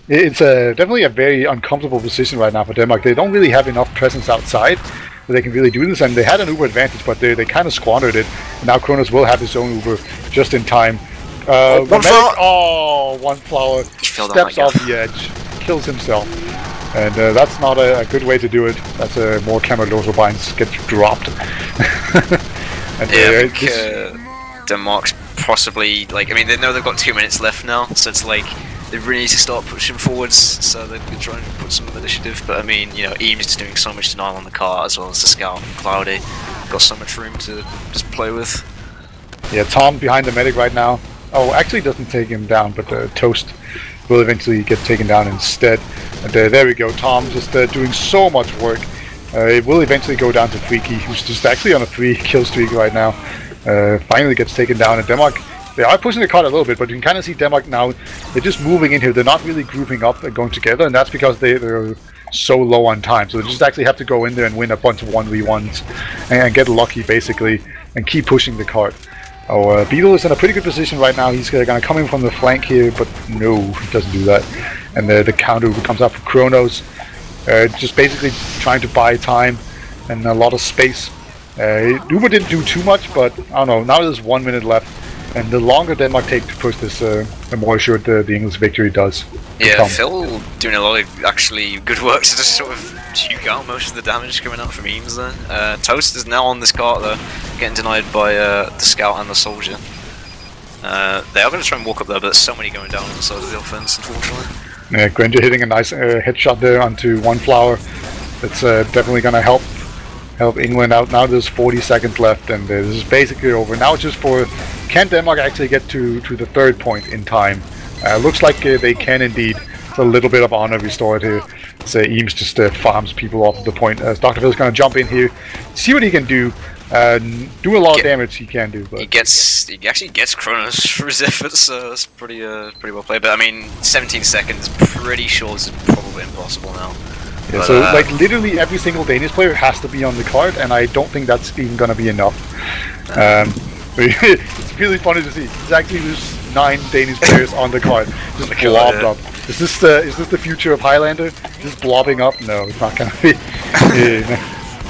it's definitely a very uncomfortable position right now for Denmark. They don't really have enough presence outside that they can really do this, and they had an Uber advantage, but they kind of squandered it. And now Kronos will have his own Uber just in time. One flower steps off the edge, kills himself. And that's not a good way to do it. That's more Camerloso binds get dropped. And, yeah, I think Denmark's possibly, like, I mean, they know they've got 2 minutes left now, so it's like they really need to start pushing forwards, so they're trying to put some initiative. But I mean, you know, Eames is doing so much denial on the car, as well as the scout and Cloudy. Got so much room to just play with. Yeah, Tom behind the medic right now. Oh, actually doesn't take him down, but Toast will eventually get taken down instead. And there we go, Tom just doing so much work. It will eventually go down to Freaky, who's just actually on a 3-kill streak right now. Finally gets taken down, and Denmark, they are pushing the card a little bit, but you can kind of see Denmark now, they're just moving in here. They're not really grouping up and going together, and that's because they're so low on time. So they just actually have to go in there and win a bunch of 1v1s and get lucky, basically, and keep pushing the card. Oh, Beetle is in a pretty good position right now. He's going to come in from the flank here, but no, he doesn't do that. And the counter comes out for Kronos, just basically trying to buy time and a lot of space. Uber didn't do too much, but I don't know, now there's 1 minute left. And the longer Denmark take to push this, the more assured the English victory does. Yeah, Phil doing a lot of actually good work to just sort of juke out most of the damage coming out from Eames there. Toast is now on this cart though, getting denied by the scout and the soldier. They are going to try and walk up there, but there's so many going down on the side of the offense, unfortunately. Yeah, Granger hitting a nice headshot there onto one flower. That's definitely going to help England out. Now there's 40 seconds left, and this is basically over. Now it's just for, can Denmark actually get to the third point in time? Looks like they can indeed. It's a little bit of honor restored here. So Eames just farms people off of the point. Dr. Phil's going to jump in here, see what he can do. Do a lot of damage he can do. But he actually gets Kronos for his efforts, so that's pretty well played. But I mean, 17 seconds, pretty sure is probably impossible now. Yeah, but, so like literally every single Danish player has to be on the card, and I don't think that's even gonna be enough. It's really funny to see. It's actually there's 9 Danish players on the card, just blobbed up. Is this the future of Highlander? Just blobbing up? No, it's not gonna be.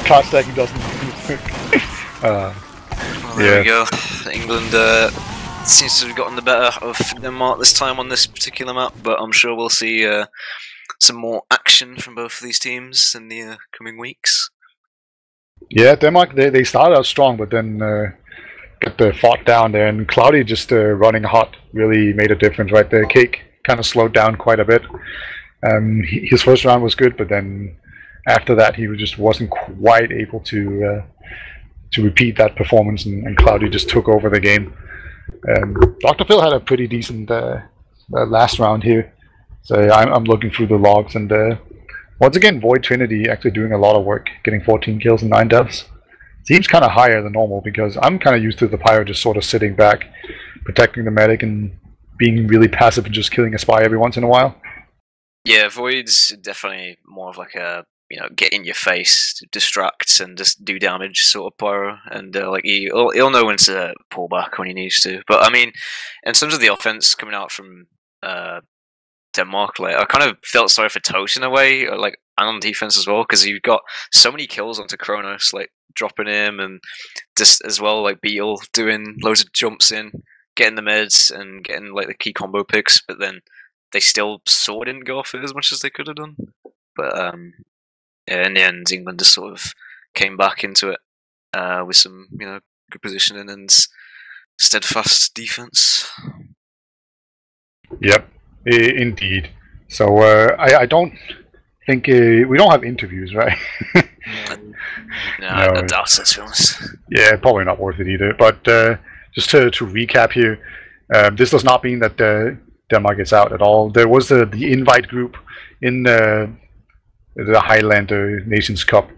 Card stacking doesn't work. Well, there we go. England seems to have gotten the better of Denmark this time on this particular map, but I'm sure we'll see some more action from both of these teams in the coming weeks. Yeah, Denmark, they started out strong, but then got fought down there, and Cloudy just running hot really made a difference right there. Cake kind of slowed down quite a bit. His first round was good, but then after that he just wasn't quite able to repeat that performance, and Cloudy just took over the game. Dr. Phil had a pretty decent last round here. So I'm looking through the logs, and once again, Void Trinity actually doing a lot of work, getting 14 kills and 9 deaths. Seems kind of higher than normal, because I'm kind of used to the Pyro just sort of sitting back, protecting the medic, and being really passive and just killing a spy every once in a while. Yeah, Void's definitely more of like a, you know, get in your face, distract, and just do damage sort of Pyro, and like he'll know when to pull back when he needs to. But I mean, in terms of the offense coming out from Denmark, like I kind of felt sorry for Toast in a way, like, and on defense as well, because you've got so many kills onto Kronos, like dropping him, and just as well like Beetle doing loads of jumps in, getting the meds and getting like the key combo picks, but then they still sort of didn't go off it as much as they could have done. But yeah, in the end, England just sort of came back into it with some, you know, good positioning and steadfast defense. Yep. Indeed. So I don't think we don't have interviews, right? No, I doubt it, to be honest. Yeah, probably not worth it either. But just to recap here, this does not mean that Denmark is out at all. There was the invite group in the Highlander Nations Cup,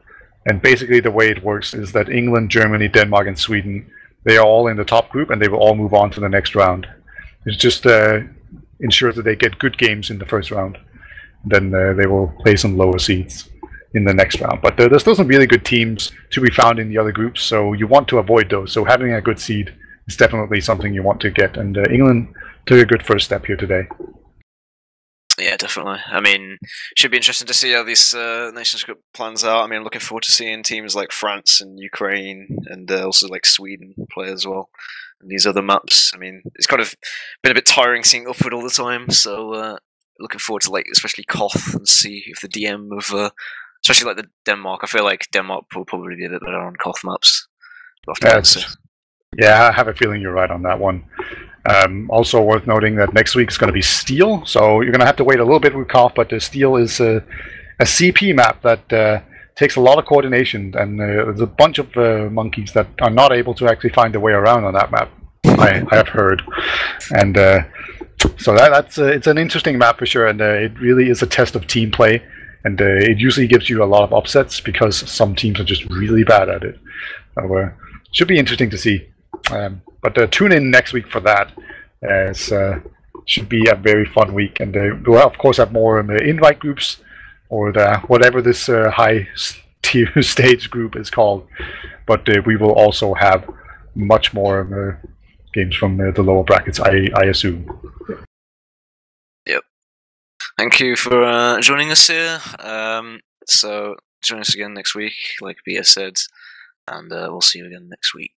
and basically the way it works is that England, Germany, Denmark, and Sweden they are all in the top group and they will all move on to the next round. It just ensures that they get good games in the first round. Then they will play some lower seeds in the next round. But there's still some really good teams to be found in the other groups, so you want to avoid those. So having a good seed is definitely something you want to get. And England took a good first step here today. Yeah, definitely. I mean, should be interesting to see how this Nations Cup plans out. I mean, I'm looking forward to seeing teams like France and Ukraine and also like Sweden play as well. And these other maps. I mean, it's kind of been a bit tiring seeing Upward all the time. So looking forward to like especially Koth and see if the DM of especially like the Denmark. I feel like Denmark will probably be a bit better on Koth maps. Yeah, I have a feeling you're right on that one. Also worth noting that next week is going to be Steel, so you're going to have to wait a little bit with Koth, but Steel is a CP map that takes a lot of coordination, and there's a bunch of monkeys that are not able to actually find their way around on that map, I have heard. And so that's it's an interesting map for sure, and it really is a test of team play, and it usually gives you a lot of upsets because some teams are just really bad at it. So should be interesting to see. But tune in next week for that. Should be a very fun week, and we'll of course have more invite groups, or whatever this high tier stage group is called. But we will also have much more games from the lower brackets, I assume. Yep. Thank you for joining us here. So join us again next week, like Peter said, and we'll see you again next week.